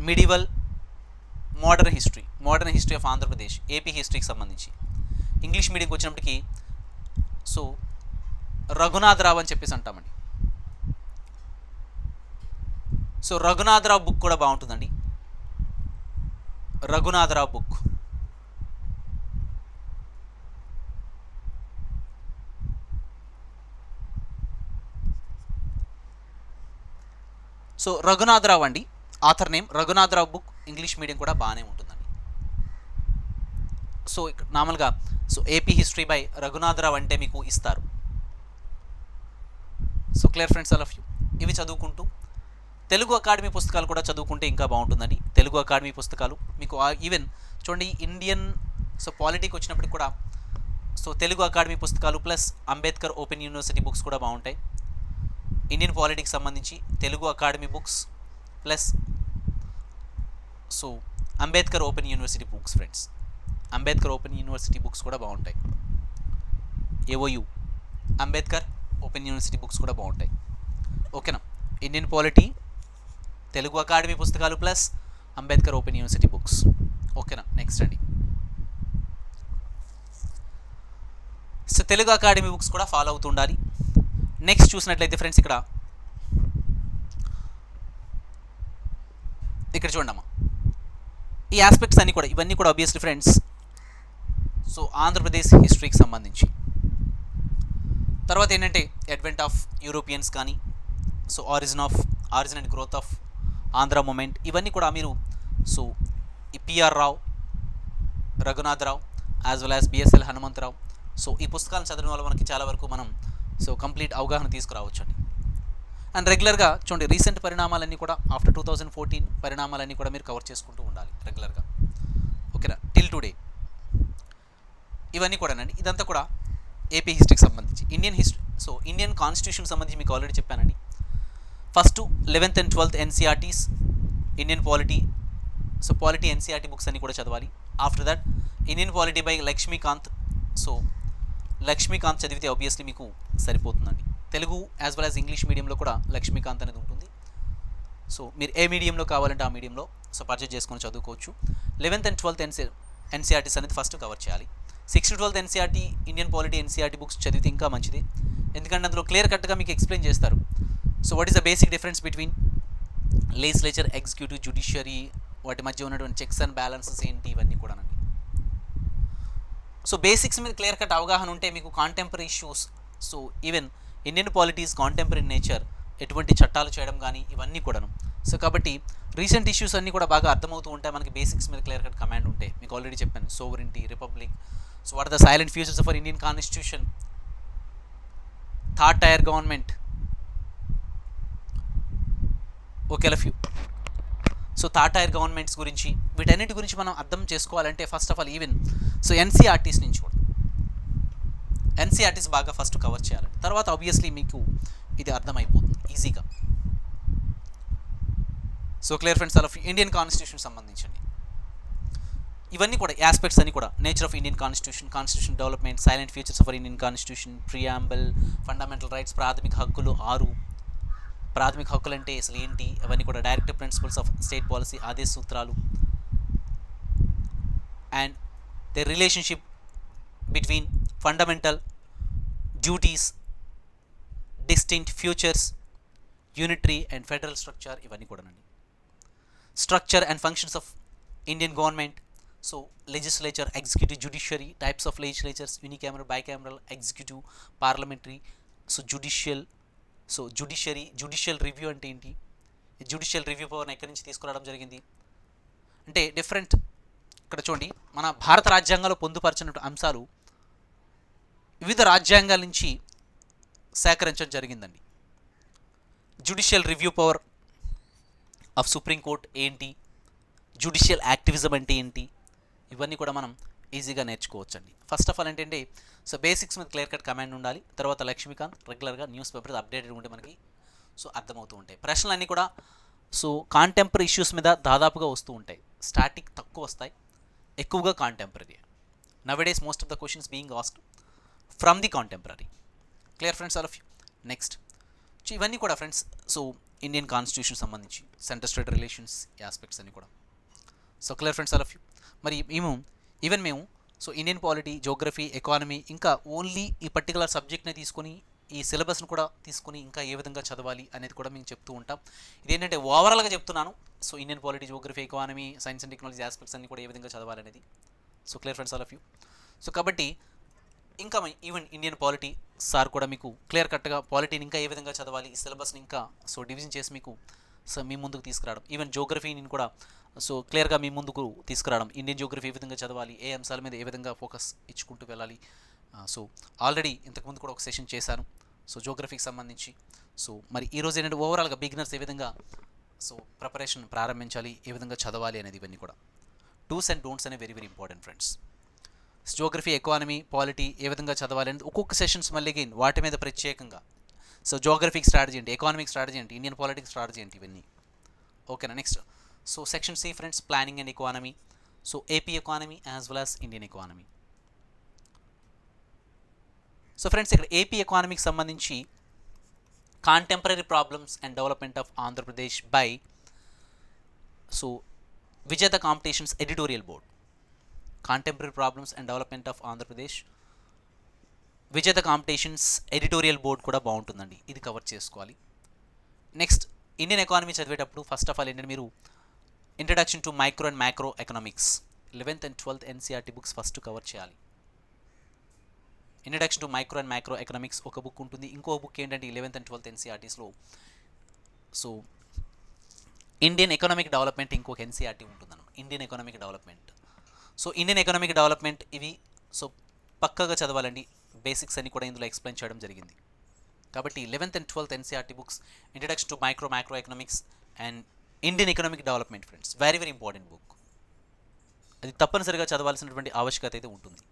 medieval, modern history of Andhra Pradesh, AP హిస్టరీకి సంబంధించి. ఇంగ్లీష్ మీడియంకి వచ్చినప్పటికీ సో రఘునాథరావు అని చెప్పేసి అంటామండి. సో రఘునాథరావు బుక్ కూడా బాగుంటుందండి, రఘునాథరావు బుక్. సో రఘునాథరావు అండి author name, Raghunatha Rao book English medium కూడా బాగానే ఉంటుందండి. సో నార్మల్గా so AP history by Raghunatha Rao అంటే మీకు ఇస్తారు. So clear friends all of you. ఇవి చదువుకుంటూ తెలుగు అకాడమీ పుస్తకాలు కూడా చదువుకుంటే ఇంకా బాగుంటుందండి. తెలుగు అకాడమీ పుస్తకాలు మీకు ఈవెన్ చూడండి ఇండియన్ సో పాలిటీకి వచ్చినప్పటికి కూడా సో తెలుగు అకాడమీ పుస్తకాలు plus Ambedkar open university books కూడా బాగుంటాయి. ఇండియన్ పాలిటిక్స్ సంబంధించి Telugu academy books plus so Ambedkar open university books friends, Ambedkar open university books కూడా బాగుంటాయి. ఏఓయు అంబేద్కర్ ఓపెన్ యూనివర్సిటీ బుక్స్ కూడా బాగుంటాయి. ఓకేనా. ఇండియన్ పాలిటీ, తెలుగు అకాడమీ పుస్తకాలు plus Ambedkar open university books. ఓకేనా. నెక్స్ట్ అండి, సో తెలుగు అకాడమీ బుక్స్ కూడా ఫాలో అవుతూ ఉండాలి. నెక్స్ట్ చూసినట్లయితే ఫ్రెండ్స్ ఇక్కడ చూడమ్మా, ఈ ఆస్పెక్ట్స్ అన్నీ కూడా ఇవన్నీ కూడా ఆబ్వియస్లీ ఫ్రెండ్స్ సో ఆంధ్రప్రదేశ్ హిస్టరీకి సంబంధించి. తర్వాత ఏంటంటే అడ్వెంట్ ఆఫ్ యూరోపియన్స్ కానీ so origin and growth of Andhra movement, ఇవన్నీ కూడా మీరు సో ఈ PR Rao, Raghunatha Rao as well as BSL Hanumantha Rao. So ఈ పుస్తకాలను చదవడం వల్ల మనకి చాలా వరకు మనం సో కంప్లీట్ అవగాహన తీసుకురావచ్చు అండి. అండ్ రెగ్యులర్గా చూడండి రీసెంట్ పరిణామాలన్నీ కూడా ఆఫ్టర్ 2014 పరిణామాలన్నీ కూడా మీరు కవర్ చేసుకుంటూ ఉండాలి రెగ్యులర్గా. ఓకేనా, టిల్ టుడే ఇవన్నీ కూడానండి. ఇదంతా కూడా ఏపీ హిస్టరీకి సంబంధించి. Indian history, so Indian constitution సంబంధించి మీకు ఆల్రెడీ చెప్పానండి. First 11th and 12th NCERTs, Indian polity. So polity NCERT books అన్ని కూడా చదవాలి. After that Indian polity by Laxmikanth. So Laxmikanth చదివితే ఆబ్వియస్లీ మీకు సరిపోతుందండి. Telugu as well as English మీడియంలో కూడా లక్ష్మీకాంత్ అనేది ఉంటుంది. సో మీరు ఏ మీడియంలో కావాలంటే ఆ మీడియంలో సో పర్చేజ్ చేసుకొని చదువుకోవచ్చు. 11th and 12th ఎన్సీఆర్టీస్ అనేది ఫస్ట్ కవర్ చేయాలి. 6th to 12th NCERT, Indian polity NCERT books చదివితే ఇంకా మంచిది. ఎందుకంటే అందులో క్లియర్ కట్గా మీకు ఎక్స్ప్లెయిన్ చేస్తారు. So what is the basic difference between legislature, executive, judiciary, వాటి మధ్య ఉన్నటువంటి చెక్స్ అండ్ బ్యాలెన్సెస్ ఏంటి, ఇవన్నీ కూడానండి. సో బేసిక్స్ మీద క్లియర్ కట్ అవగాహన ఉంటే మీకు contemporary issues, so even Indian policies contemporary nature, ఎటువంటి చట్టాలు చేయడం కానీ ఇవన్నీ కూడాను. సో కాబట్టి రీసెంట్ ఇష్యూస్ అన్నీ కూడా బాగా అర్థమవుతూ ఉంటాయి మనకి బేసిక్స్ మీద క్లియర్ కట్ కమాండ్ ఉంటే. మీకు ఆల్రెడీ చెప్పాను sovereignty, republic, so what are the salient features for Indian constitution, third tier government, ఓకేలా ఫ్యూ. సో థర్డ్ టైర్ గవర్నమెంట్స్ గురించి, వీటన్నిటి గురించి మనం అర్థం చేసుకోవాలంటే first of all even so NCERTs నుంచి కూడా ఎన్సీఆర్టీస్ బాగా ఫస్ట్ కవర్ చేయాలండి. తర్వాత ఆబ్వియస్లీ మీకు ఇది అర్థమైపోతుంది ఈజీగా. So clear friends, all of Indian constitution సంబంధించండి ఇవన్నీ కూడా ఆస్పెక్ట్స్ అన్ని కూడా. Nature of Indian constitution, constitution development, salient features of Indian constitution, preamble, fundamental rights, ప్రాథమిక హక్కులు 6, ప్రాథమిక హక్కులు అంటే అసలు ఏంటి, అవన్నీ కూడా. Directive principles of state policy, ఆదేశ సూత్రాలు, and the relationship between fundamental duties, distinct features, unitary and federal structure, ఇవన్నీ కూడానండి. Structure and functions of Indian government, so legislature, executive, judiciary, types of legislatures, unicameral, bicameral, executive, parliamentary, so judicial, so judicial review అంటే ఏంటి, జ్యుడిషియల్ రివ్యూ పవర్ని ఎక్కడి నుంచి తీసుకురావడం జరిగింది అంటే డిఫరెంట్. ఇక్కడ చూడండి మన భారత రాజ్యాంగంలో పొందుపరిచిన అంశాలు వివిధ రాజ్యాంగాల నుంచి సేకరించడం జరిగిందండి. Judicial review power of supreme court ఏంటి, జ్యుడిషియల్ యాక్టివిజం అంటే ఏంటి, ఇవన్నీ కూడా మనం ఈజీగా నేర్చుకోవచ్చండి. ఫస్ట్ ఆఫ్ ఆల్ ఏంటంటే సో బేసిక్స్ మీద క్లియర్ కట్ కమాండ్ ఉండాలి. తర్వాత లక్ష్మీకాంత్ రెగ్యులర్గా న్యూస్ పేపర్ అప్డేటెడ్ ఉంటే మనకి సో అర్థమవుతూ ఉంటాయి. ప్రశ్నలు అన్నీ కూడా సో కాంటెంపరీ ఇష్యూస్ మీద దాదాపుగా వస్తూ ఉంటాయి. స్టాటిక్ తక్కువ వస్తాయి, ఎక్కువగా contemporary. Nowadays most of the questions being asked from the contemporary. Clear friends, all of you. Next ఇవన్నీ కూడా ఫ్రెండ్స్ సో ఇండియన్ కాన్స్టిట్యూషన్ సంబంధించి సెంటర్ స్టేట్ రిలేషన్స్ ఆస్పెక్ట్స్ అన్నీ కూడా. So clear friends, all of you. మరి మేము so Indian polity, geography, economy, ఇంకా ఓన్లీ ఈ పర్టికులర్ సబ్జెక్ట్ని తీసుకొని ఈ సిలబస్ను కూడా తీసుకొని ఇంకా ఏ విధంగా చదవాలి అనేది కూడా మేము చెప్తూ ఉంటాం. ఇదేంటంటే ఓవరాల్గా చెప్తున్నాను. So Indian polity, geography, economy, science and technology aspects అన్ని కూడా ఏ విధంగా చదవాలి అనేది. So clear friends, all of you. So కాబట్టి ఇంకా ఈవెన్ ఇండియన్ పాలిటీ సార్ కూడా మీకు క్లియర్ కట్గా పాలిటీని ఇంకా ఏ విధంగా చదవాలి, ఈ సిలబస్ని ఇంకా సో డివిజన్ చేసి మీకు సో మీ ముందుకు తీసుకురావడం. ఈవెన్ జోగ్రఫీని కూడా సో క్లియర్గా మీ ముందుకు తీసుకురావడం. ఇండియన్ జోగ్రఫీ ఏ విధంగా చదవాలి, ఏ అంశాల మీద ఏ విధంగా ఫోకస్ ఇచ్చుకుంటూ వెళ్ళాలి. సో ఆల్రెడీ ఇంతకుముందు కూడా ఒక సెషన్ చేశాను సో జోగ్రఫీకి సంబంధించి. సో మరి ఈరోజు ఏంటంటే ఓవరాల్గా బిగినర్స్ ఏ విధంగా సో ప్రిపరేషన్ ప్రారంభించాలి, ఏ విధంగా చదవాలి అనేది, ఇవన్నీ కూడా డూస్ అండ్ డోంట్స్ అనేవి very very important friends. Geography, economy, polity ఏ విధంగా చదవాలి అనేది ఒక్కొక్క సెషన్స్ మళ్ళీ వాటి మీద ప్రత్యేకంగా. సో జోగ్రఫీకి స్ట్రాటజీ ఏంటి, ఎకానమిక్ స్ట్రాటజీ ఏంటి, ఇండియన్ పాలిటిక్స్ స్ట్రాటజీ ఏంటి, ఇవన్నీ ఓకేనా. Next so section C friends, planning and economy. So AP economy as well as Indian economy. So friends ఇక్కడ ఏపీ ఎకానమీకి సంబంధించి contemporary problems and development of Andhra Pradesh by so Vijetha competitions editorial board. Contemporary problems and development of Andhra Pradesh Vijetha competitions editorial board కూడా బాగుంటుందండి, ఇది కవర్ చేసుకోవాలి. నెక్స్ట్ ఇండియన్ ఎకానమీ చదివేటప్పుడు ఫస్ట్ ఆఫ్ ఆల్ ఏంటంటే మీరు introduction to micro and macro economics 11th and 12th NCERT books first cover చేయాలి. Introduction to micro and macro economics ఒక బుక్ ఉంటుంది. ఇంకో బుక్ ఏంటంటే 11th and 12th ఎన్సీఆర్టీస్లో సో ఇండియన్ ఎకనామిక్ డెవలప్మెంట్ ఇంకొక ఎన్సీఆర్టీ ఉంటుందన్నమాట, Indian economic development. So Indian economic development ఇవి సో పక్కగా చదవాలండి. బేసిక్స్ అన్ని కూడా ఇందులో ఎక్స్ప్లెయిన్ చేయడం జరిగింది. కాబట్టి 11th and 12th NCERT books, introduction to micro economics and Indian economic development friends, very very important book. అది తప్పనిసరిగా చదవాల్సినటువంటి ఆవశ్యకత అయితే ఉంటుంది.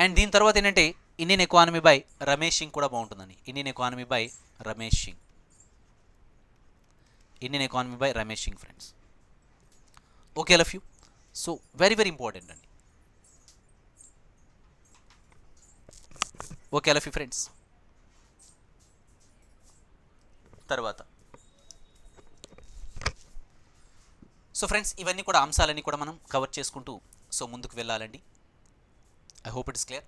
అండ్ దీని తర్వాత ఏంటంటే Indian economy by Ramesh Singh కూడా బాగుంటుందండి. Indian economy by Ramesh Singh, Indian economy by Ramesh Singh friends. Okay all of you. So very very important అండి. Okay all of you friends. తర్వాత సో ఫ్రెండ్స్ ఇవన్నీ కూడా అంశాలన్నీ కూడా మనం కవర్ చేసుకుంటూ సో ముందుకు వెళ్ళాలండి. I hope it is clear.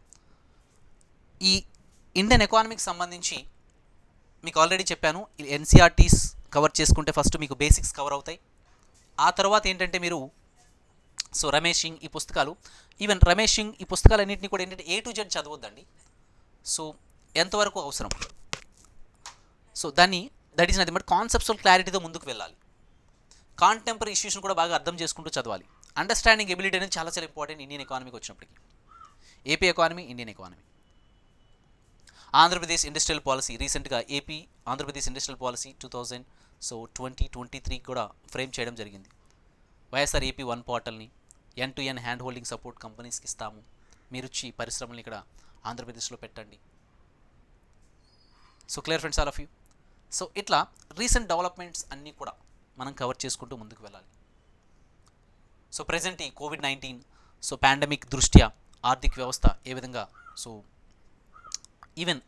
ఈ ఇండియన్ ఎకానమీకి సంబంధించి మీకు ఆల్రెడీ చెప్పాను, ఎన్సీఆర్టీస్ కవర్ చేసుకుంటే ఫస్ట్ మీకు బేసిక్స్ కవర్ అవుతాయి. ఆ తర్వాత ఏంటంటే మీరు సో రమేష్ సింగ్ ఈ పుస్తకాలు, ఈవెన్ రమేష్ సింగ్ ఈ పుస్తకాలన్నింటినీ కూడా ఏంటంటే A to Z చదవద్దండి. సో ఎంతవరకు అవసరం, సో దాన్ని that is nothing but conceptual క్లారిటీతో ముందుకు వెళ్ళాలి. కాంటెంపరీ ఇష్యూస్ని కూడా బాగా అర్థం చేసుకుంటూ చదవాలి. అండర్స్టాండింగ్ ఎబిలిటీ అనేది చాలా చాలా ఇంపార్టెంట్ ఇండియన్ ఎకానమీకి వచ్చినప్పటికీ. AP economy, Indian economy. Andhra Pradesh industrial policy, రీసెంట్గా ఏపీ ఆంధ్రప్రదేశ్ ఇండస్ట్రియల్ పాలసీ 2023 కూడా ఫ్రేమ్ చేయడం జరిగింది. వైఎస్ఆర్ ఏపీ 1 పోర్టల్ని end to end hand holding support కంపెనీస్కి ఇస్తాము, మీరు వచ్చి పరిశ్రమలు ఇక్కడ ఆంధ్రప్రదేశ్లో పెట్టండి. So clear friends all of you. So ఇట్లా రీసెంట్ డెవలప్మెంట్స్ అన్నీ కూడా మనం కవర్ చేసుకుంటూ ముందుకు వెళ్ళాలి. సో ప్రజెంట్ ఈ కోవిడ్-19 సో పాండమిక్ దృష్ట్యా ఆర్థిక వ్యవస్థ ఏ విధంగా, సో ఈవెన్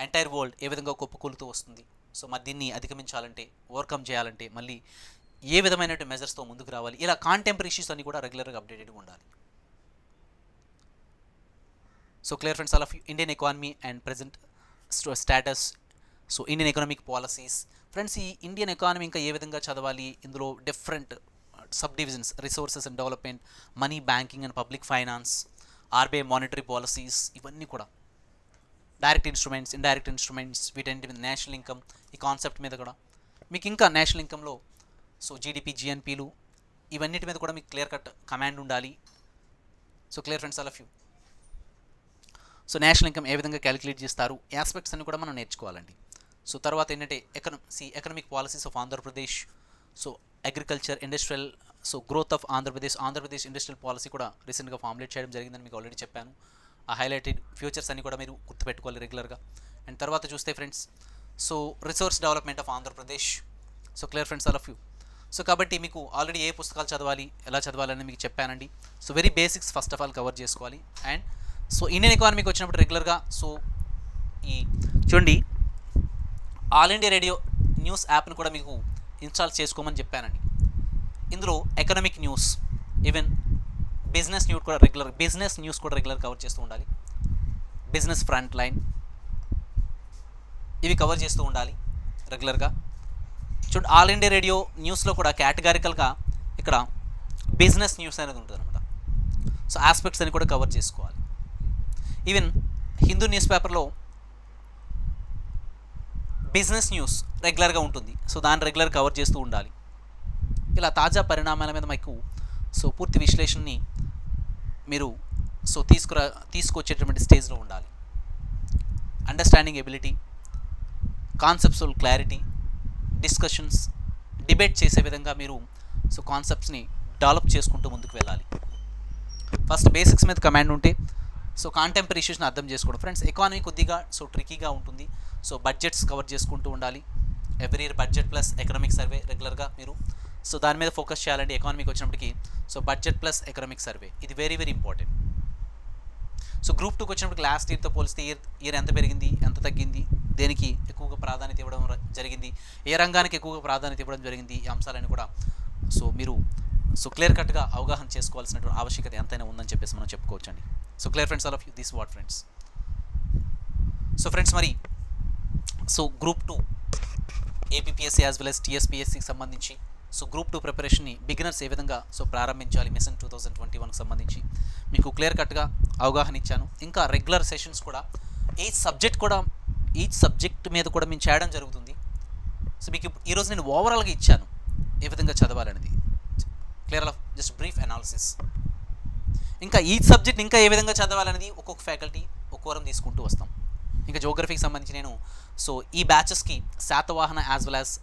ఎంటైర్ వరల్డ్ ఏ విధంగా కుప్పకూలుతూ వస్తుంది. సో మరి దీన్ని అధిగమించాలంటే, ఓవర్కమ్ చేయాలంటే మళ్ళీ ఏ విధమైనటువంటి మెజర్స్తో ముందుకు రావాలి, ఇలా కాంటెంపరీ ఇష్యూస్ అన్ని కూడా రెగ్యులర్గా అప్డేటెడ్గా ఉండాలి. So clear friends all of you. Indian economy and present status, so Indian economic policies friends. ఈ ఇండియన్ ఎకానమీ ఇంకా ఏ విధంగా చదవాలి, ఇందులో different sub divisions, resources and development, money, banking and public finance, RBI monetary policies, ఇవన్నీ కూడా డైరెక్ట్ ఇన్స్ట్రుమెంట్స్, ఇండైరెక్ట్ ఇన్స్ట్రుమెంట్స్, వీటన్నిటి మీద నేషనల్ ఇన్కమ్, ఈ కాన్సెప్ట్ మీద కూడా మీకు ఇంకా నేషనల్ ఇన్కమ్లో సో జీడిపి, జిఎన్పీలు, ఇవన్నిటి మీద కూడా మీకు క్లియర్ కట్ కమాండ్ ఉండాలి. So clear friends all of you. So national income ఏ విధంగా క్యాలిక్యులేట్ చేస్తారు, ఆస్పెక్ట్స్ అన్ని కూడా మనం నేర్చుకోవాలండి. సో తర్వాత ఏంటంటే economic policies of Andhra Pradesh, so agriculture, industrial, so growth of Andhra Pradesh industrial policy కూడా రీసెంట్గా ఫార్ములేట్ చేయడం జరిగిందని మీకు ఆల్రెడీ చెప్పాను. ఆ హైలైటెడ్ ఫ్యూచర్స్ అన్ని కూడా మీరు గుర్తుపెట్టుకోవాలి రెగ్యులర్గా. అండ్ తర్వాత చూస్తే friends so resource development of Andhra Pradesh. So clear friends all of you. So కాబట్టి మీకు ఆల్రెడీ ఏ పుస్తకాలు చదవాలి, ఎలా చదవాలని మీకు చెప్పానండి. So very basics first of all cover చేసుకోవాలి. అండ్ సో ఇండియన్ ఎకానమీకి వచ్చినప్పుడు రెగ్యులర్గా సో ఈ చూడండి ఆల్ ఇండియా రేడియో న్యూస్ యాప్ని కూడా మీకు ఇన్స్టాల్ చేసుకోమని చెప్పానండి. ఇందులో economic news, even business news కూడా రెగ్యులర్ కవర్ చేస్తూ ఉండాలి. బిజినెస్ ఫ్రంట్ లైన్ ఇవి కవర్ చేస్తూ ఉండాలి రెగ్యులర్గా. చూడండి ఆల్ ఇండియా రేడియో న్యూస్లో కూడా కేటగారికల్గా ఇక్కడ బిజినెస్ న్యూస్ అనేది ఉంటుంది అనమాట. సో ఆస్పెక్ట్స్ అని కూడా కవర్ చేసుకోవాలి. ఈవెన్ హిందూ న్యూస్ పేపర్లో బిజినెస్ న్యూస్ రెగ్యులర్గా ఉంటుంది. సో దాన్ని రెగ్యులర్ కవర్ చేస్తూ ఉండాలి. ఇలా తాజా పరిణామాల మీద మీకు సో పూర్తి విశ్లేషణని మీరు సో తీసుకొచ్చేటువంటి స్టేజ్లో ఉండాలి. Understanding ability, conceptual clarity, discussions, debate చేసే విధంగా మీరు సో కాన్సెప్ట్స్ని డెవలప్ చేసుకుంటూ ముందుకు వెళ్ళాలి. ఫస్ట్ బేసిక్స్ మీద కమాండ్ ఉంటే సో కాంటెంపరీ ఇష్యూస్ని అర్థం చేసుకోవడం. ఫ్రెండ్స్ ఎకానమీ కొద్దిగా సో ట్రికీగా ఉంటుంది. సో బడ్జెట్స్ కవర్ చేసుకుంటూ ఉండాలి. Every year budget plus economic survey రెగ్యులర్గా మీరు సో దాని మీద ఫోకస్ చేయాలండి. ఎకానమీకి వచ్చినప్పటికీ so budget plus economic survey ఇది very very important. So group 2కి వచ్చినప్పటికి లాస్ట్ ఇయర్తో పోలిస్తే ఇయర్ ఎంత పెరిగింది, ఎంత తగ్గింది, దేనికి ఎక్కువగా ప్రాధాన్యత ఇవ్వడం జరిగింది, ఏ రంగానికి ఎక్కువగా ప్రాధాన్యత ఇవ్వడం జరిగింది, ఈ అంశాలన్నీ కూడా సో మీరు సో క్లియర్ కట్గా అవగాహన చేసుకోవాల్సినటువంటి ఆవశ్యకత ఎంతైనా ఉందని చెప్పేసి మనం చెప్పుకోవచ్చండి. So clear friends all of you, this what friends. So friends మరి so group 2 APPSC as well as టీఎస్పీఎస్సీకి సంబంధించి సో గ్రూప్ 2 ప్రిపరేషన్ని బిగినర్స్ ఏ విధంగా సో ప్రారంభించాలి మిషన్ 2021కి సంబంధించి మీకు క్లియర్ కట్గా అవగాహన ఇచ్చాను. ఇంకా రెగ్యులర్ సెషన్స్ కూడా ఈచ్ సబ్జెక్ట్ మీద కూడా మేము చేయడం జరుగుతుంది. సో మీకు ఈరోజు నేను ఓవరాల్గా ఇచ్చాను ఏ విధంగా చదవాలనేది. Just brief analysis. ఇంకా ఈ సబ్జెక్ట్ ఇంకా ఏ విధంగా చదవాలనేది ఒక్కొక్క ఫ్యాకల్టీ ఒక్కొక్కరం తీసుకుంటూ వస్తాం. ఇంకా జోగ్రఫీకి సంబంధించి నేను సో ఈ బ్యాచెస్కి Satavahana as well as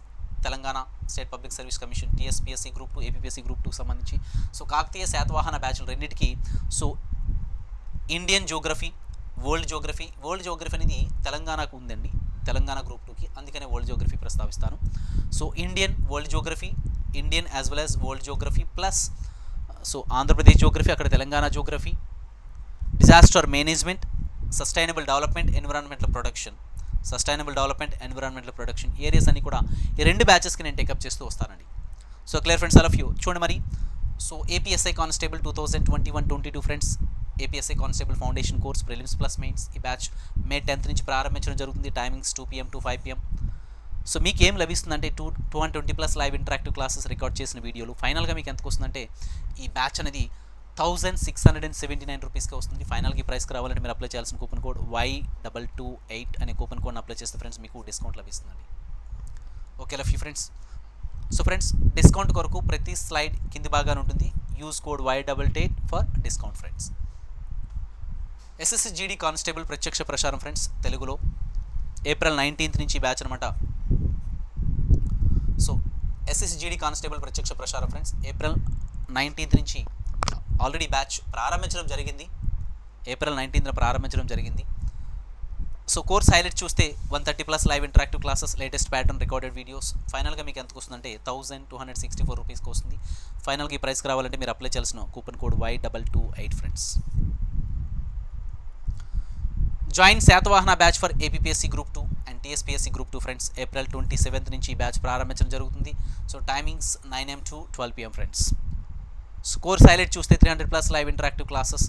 Telangana state public service commission TSPSC group 2 APPSC group 2కి సంబంధించి సో కాకతీయ శాతవాహన బ్యాచ్లు రెండింటికి so Indian geography, world geography అనేది తెలంగాణకు ఉందండి, తెలంగాణ గ్రూప్ 2కి, అందుకనే వరల్డ్ జోగ్రఫీ ప్రస్తావిస్తాను. So Indian world geography, Indian as well as world geography plus so Andhra Pradesh geography, అక్కడ Telangana geography, disaster management, sustainable development, environmental production areas అన్ని కూడా ఈ రెండు బ్యాచెస్కి నేను టేకప్ చేస్తూ వస్తానండి. So clear friends, all of you చూడండి మరి. So ఏపీఎస్ఐ constable 2021-22 friends, ఏపీఎస్ఐ constable foundation course prelims plus mains ఈ బ్యాచ్ మే 10th నుంచి ప్రారంభించడం జరుగుతుంది. Timings 2 PM to 5 PM. So మీకు ఏం లభిస్తుందంటే 220+ లైవ్ ఇంటరాక్టివ్ క్లాసెస్ రికార్డ్ చేసిన వీడియోలు. ఫైనల్గా మీకు ఎంతకు వస్తుందంటే ఈ బ్యాచ్ అనేది 1679 రూపీస్కి వస్తుంది. ఫైనల్కి ప్రైస్కి రావాలంటే మీరు అప్లై చేయాల్సిన కూపన్ కోడ్ Y228 అనే కూపన్ కోడ్ని అప్లై చేస్తే ఫ్రెండ్స్ మీకు డిస్కౌంట్ లభిస్తుందండి. Okay love you friends. So friends, discount కొరకు ప్రతి స్లైడ్ కింది భాగాన ఉంటుంది. Use code Y88 for discount friends. SSC GD constable ప్రత్యక్ష ప్రసారం ఫ్రెండ్స్ తెలుగులో ఏప్రిల్ 19th నుంచి బ్యాచ్ అనమాట. సో ఎస్ఎస్సి జీడీ కానిస్టేబుల్ ప్రత్యక్ష ప్రసారం ఫ్రెండ్స్ ఏప్రిల్ 19th నుంచి ఆల్రెడీ బ్యాచ్ ప్రారంభించడం జరిగింది. ఏప్రిల్ 19th ప్రారంభించడం జరిగింది. సో కోర్స్ హైలైట్ చూస్తే 130+ live interactive classes, latest pattern recorded videos. ఫైనల్గా మీకు ఎంతకు వస్తుందంటే 1264 రూపీస్కి వస్తుంది. ఫైనల్కి ఈ ప్రైస్కి రావాలంటే మీరు అప్లై చేయాల్సిన coupon code Y228 friends. Join Satavahana batch for APPSC group 2 and TSPSC group 2 friends. April 27th నుంచి ఈ బ్యాచ్ ప్రారంభించడం జరుగుతుంది. So timings 9 AM to 12 PM friends. So course highlight చూస్తే 300+ live interactive classes,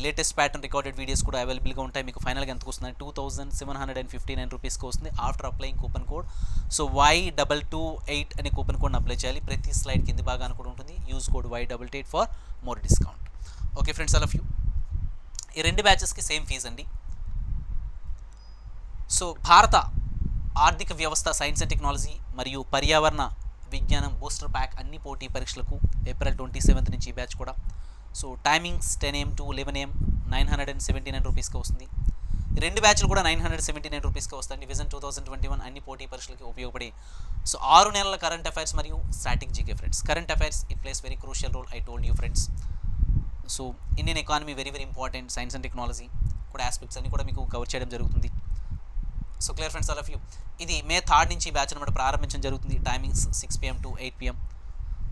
latest pattern recorded videos కూడా అవైలబుల్గా ఉంటాయి. మీకు ఫైనల్గా ఎంతకు వస్తుంది 2759 రూపీస్కి వస్తుంది after applying coupon code. So Y228 అనే కూపన్ కోడ్ని అప్లై చేయాలి. ప్రతి స్లైడ్ కింది భాగాన కూడా ఉంటుంది. Use code Y88 for more discount. Okay friends, all of you. ఈ రెండు బ్యాచెస్కి సేమ్ ఫీజ్ అండి. సో భారత ఆర్థిక వ్యవస్థ, సైన్స్ అండ్ టెక్నాలజీ మరియు పర్యావరణ విజ్ఞానం బూస్టర్ ప్యాక్ అన్ని పోటీ పరీక్షలకు ఏప్రిల్ 27th నుంచి ఈ బ్యాచ్ కూడా. So timings 10 AM to 11 AM 979 రూపీస్కి వస్తుంది. రెండు బ్యాచ్లు కూడా 979 రూపీస్కి వస్తాయండి. విజన్ 2021 అన్ని పోటీ పరీక్షలకి ఉపయోగపడే సో 6 నెలల కరెంట్ అఫైర్స్ మరియు static GK friends. Current affairs it plays very crucial role, I told you friends. So Indian economy very important, science and technology కూడా ఆస్పెక్ట్స్ అన్ని కూడా మీకు కవర్ చేయడం జరుగుతుంది. So clear friends, all of you. ఇది మే 3rd నుంచి బ్యాచ్ అనమాట ప్రారంభించడం జరుగుతుంది. Timings 6 PM to 8 PM.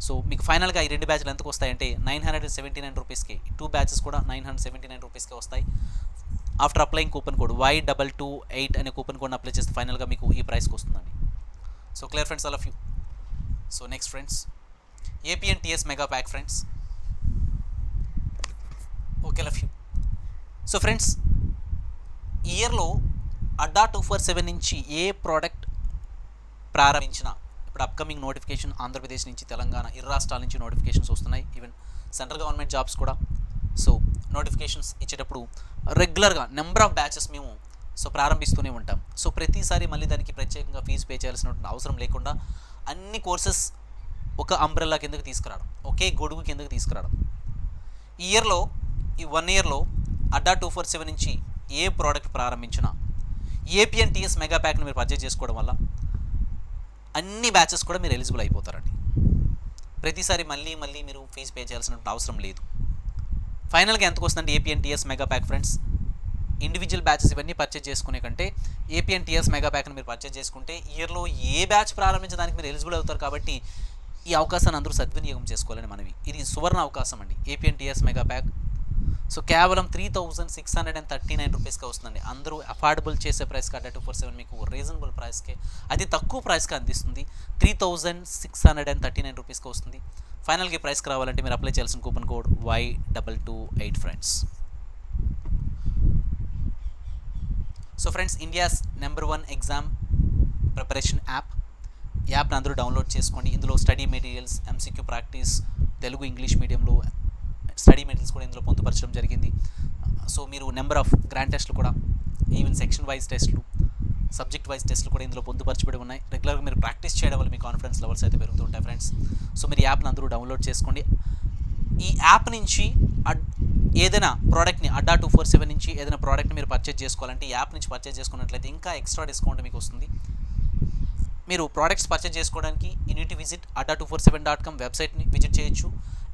So మీకు ఫైనల్గా ఈ రెండు బ్యాచ్లు ఎంతకు వస్తాయంటే 979 రూపీస్కి. 2 బ్యాచెస్ కూడా 979 రూపీస్కి వస్తాయి. After applying coupon code Y228 అనే కూపన్ కోడ్ని అప్లై చేస్తే ఫైనల్గా మీకు ఈ ప్రైస్కి వస్తుందండి. So clear friends, all of you. So next friends, APNTS mega pack friends. Okay love you. So friends, ఇయర్లో అడ్డా 247 నుంచి ఏ ప్రోడక్ట్ ప్రారంభించినా ఇప్పుడు అప్కమింగ్ నోటిఫికేషన్ ఆంధ్రప్రదేశ్ నుంచి, తెలంగాణ, ఇరు రాష్ట్రాల నుంచి నోటిఫికేషన్స్ వస్తున్నాయి. ఈవెన్ సెంట్రల్ గవర్నమెంట్ జాబ్స్ కూడా. సో నోటిఫికేషన్స్ ఇచ్చేటప్పుడు రెగ్యులర్గా నెంబర్ ఆఫ్ బ్యాచెస్ మేము సో ప్రారంభిస్తూనే ఉంటాం. సో ప్రతిసారి మళ్ళీ దానికి ప్రత్యేకంగా ఫీజు పే చేయాల్సినటువంటి అవసరం లేకుండా అన్ని కోర్సెస్ ఒక అంబ్రెల్లా కిందకి తీసుకురావడం, ఒకే గొడుగు కిందకి తీసుకురావడం. ఈ ఇయర్లో, ఈ 1 yearలో అడ్డా 247 నుంచి ఏ ప్రోడక్ట్ ప్రారంభించినా APNTS మెగా ప్యాక్ని మీరు పర్చేజ్ చేసుకోవడం వల్ల అన్ని బ్యాచెస్ కూడా మీరు ఎలిజిబుల్ అయిపోతారండి. ప్రతిసారి మళ్ళీ మీరు ఫీజు పే చేయాల్సిన అవసరం లేదు. ఫైనల్గా ఎంతకు వస్తుందండి APNTS mega pack friends? Individual batches ఇవన్నీ పర్చేజ్ చేసుకునే కంటే APNTS మెగా ప్యాక్ని మీరు పర్చేజ్ చేసుకుంటే ఇయర్లో ఏ బ్యాచ్ ప్రారంభించడానికి మీరు ఎలిజిబుల్ అవుతారు. కాబట్టి ఈ అవకాశాన్ని అందరూ సద్వినియోగం చేసుకోవాలని మనవి. ఇది సువర్ణ అవకాశం అండి. APNTS మెగా ప్యాక్ సో కేవలం 3639 రూపీస్కి వస్తుందండి. అందరూ అఫోర్డబుల్ చేసే ప్రైస్కి అడ్డా 247 మీకు రీజనబుల్ ప్రైస్కే, అతి తక్కువ ప్రైస్కి అందిస్తుంది. 3639 రూపీస్కి వస్తుంది. ఫైనల్గా ఈ ప్రైస్కి రావాలంటే మీరు అప్లై చేయాల్సిన coupon code Y228 friends. So friends, India's #1 exam preparation యాప్ని అందరూ డౌన్లోడ్ చేసుకోండి. ఇందులో study materials, MCQ practice, Telugu English మీడియంలో స్టడీ మెటీరియల్స్ కూడా ఇందులో పొందుపరచడం జరిగింది. సో మీరు నెంబర్ ఆఫ్ గ్రాండ్ టెస్ట్లు కూడా, ఈవెన్ సెక్షన్ వైజ్ టెస్ట్లు, సబ్జెక్ట్ వైజ్ టెస్ట్లు కూడా ఇందులో పొందుపరచబడి ఉన్నాయి. రెగ్యులర్గా మీరు ప్రాక్టీస్ చేయడం వల్ల మీ కాన్ఫిడెన్స్ లెవెల్స్ అయితే పెరుగుతూ ఉంటాయి ఫ్రెండ్స్. సో మీరు యాప్ని అందరూ డౌన్లోడ్ చేసుకోండి. ఈ యాప్ నుంచి ఏదైనా ప్రోడక్ట్ని అడ్డా 247 నుంచి ఏదైనా ప్రోడక్ట్ని మీరు పర్చేజ్ చేసుకోవాలంటే ఈ యాప్ నుంచి పర్చేజ్ చేసుకున్నట్లయితే ఇంకా ఎక్స్ట్రా డిస్కౌంట్ మీకు వస్తుంది. మీరు ప్రోడక్ట్స్ పర్చేజ్ చేసుకోవడానికి you need to visit adda247.com వెబ్సైట్ని విజిట్ చేయొచ్చు.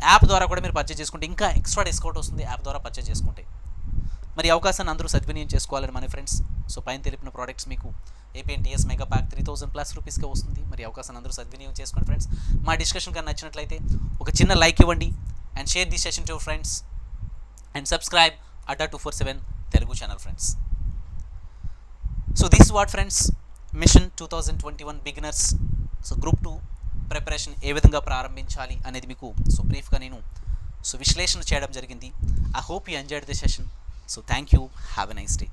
యాప్ ద్వారా కూడా మీరు పర్చేజ్ చేసుకుంటే ఇంకా ఎక్స్ట్రా డిస్కౌంట్ వస్తుంది యాప్ ద్వారా పర్చేజ్ చేసుకుంటే. మరి అవకాశాన్ని అందరూ సద్వినియోగం చేసుకోవాలని మన ఫ్రెండ్స్. సో పైన తెలిపిన ప్రోడక్ట్స్ మీకు APNTS మెగా ప్యాక్ 3000+ రూపీస్కే వస్తుంది. మరి అవకాశాన్ని అందరూ సద్వినియోగం చేసుకోండి ఫ్రెండ్స్. మా డిస్కషన్ కానీ నచ్చినట్లయితే ఒక చిన్న లైక్ ఇవ్వండి and share the session to your friends and subscribe adda247 Telugu channel friends. So this what friends mission 2021 beginners. So group 2 preparation ఏ విధంగా ప్రారంభించాలి అనేది మీకు సో బ్రీఫ్గా నేను విశ్లేషణ చేయడం జరిగింది. I hope you enjoyed the session. So thank you. Have a nice day.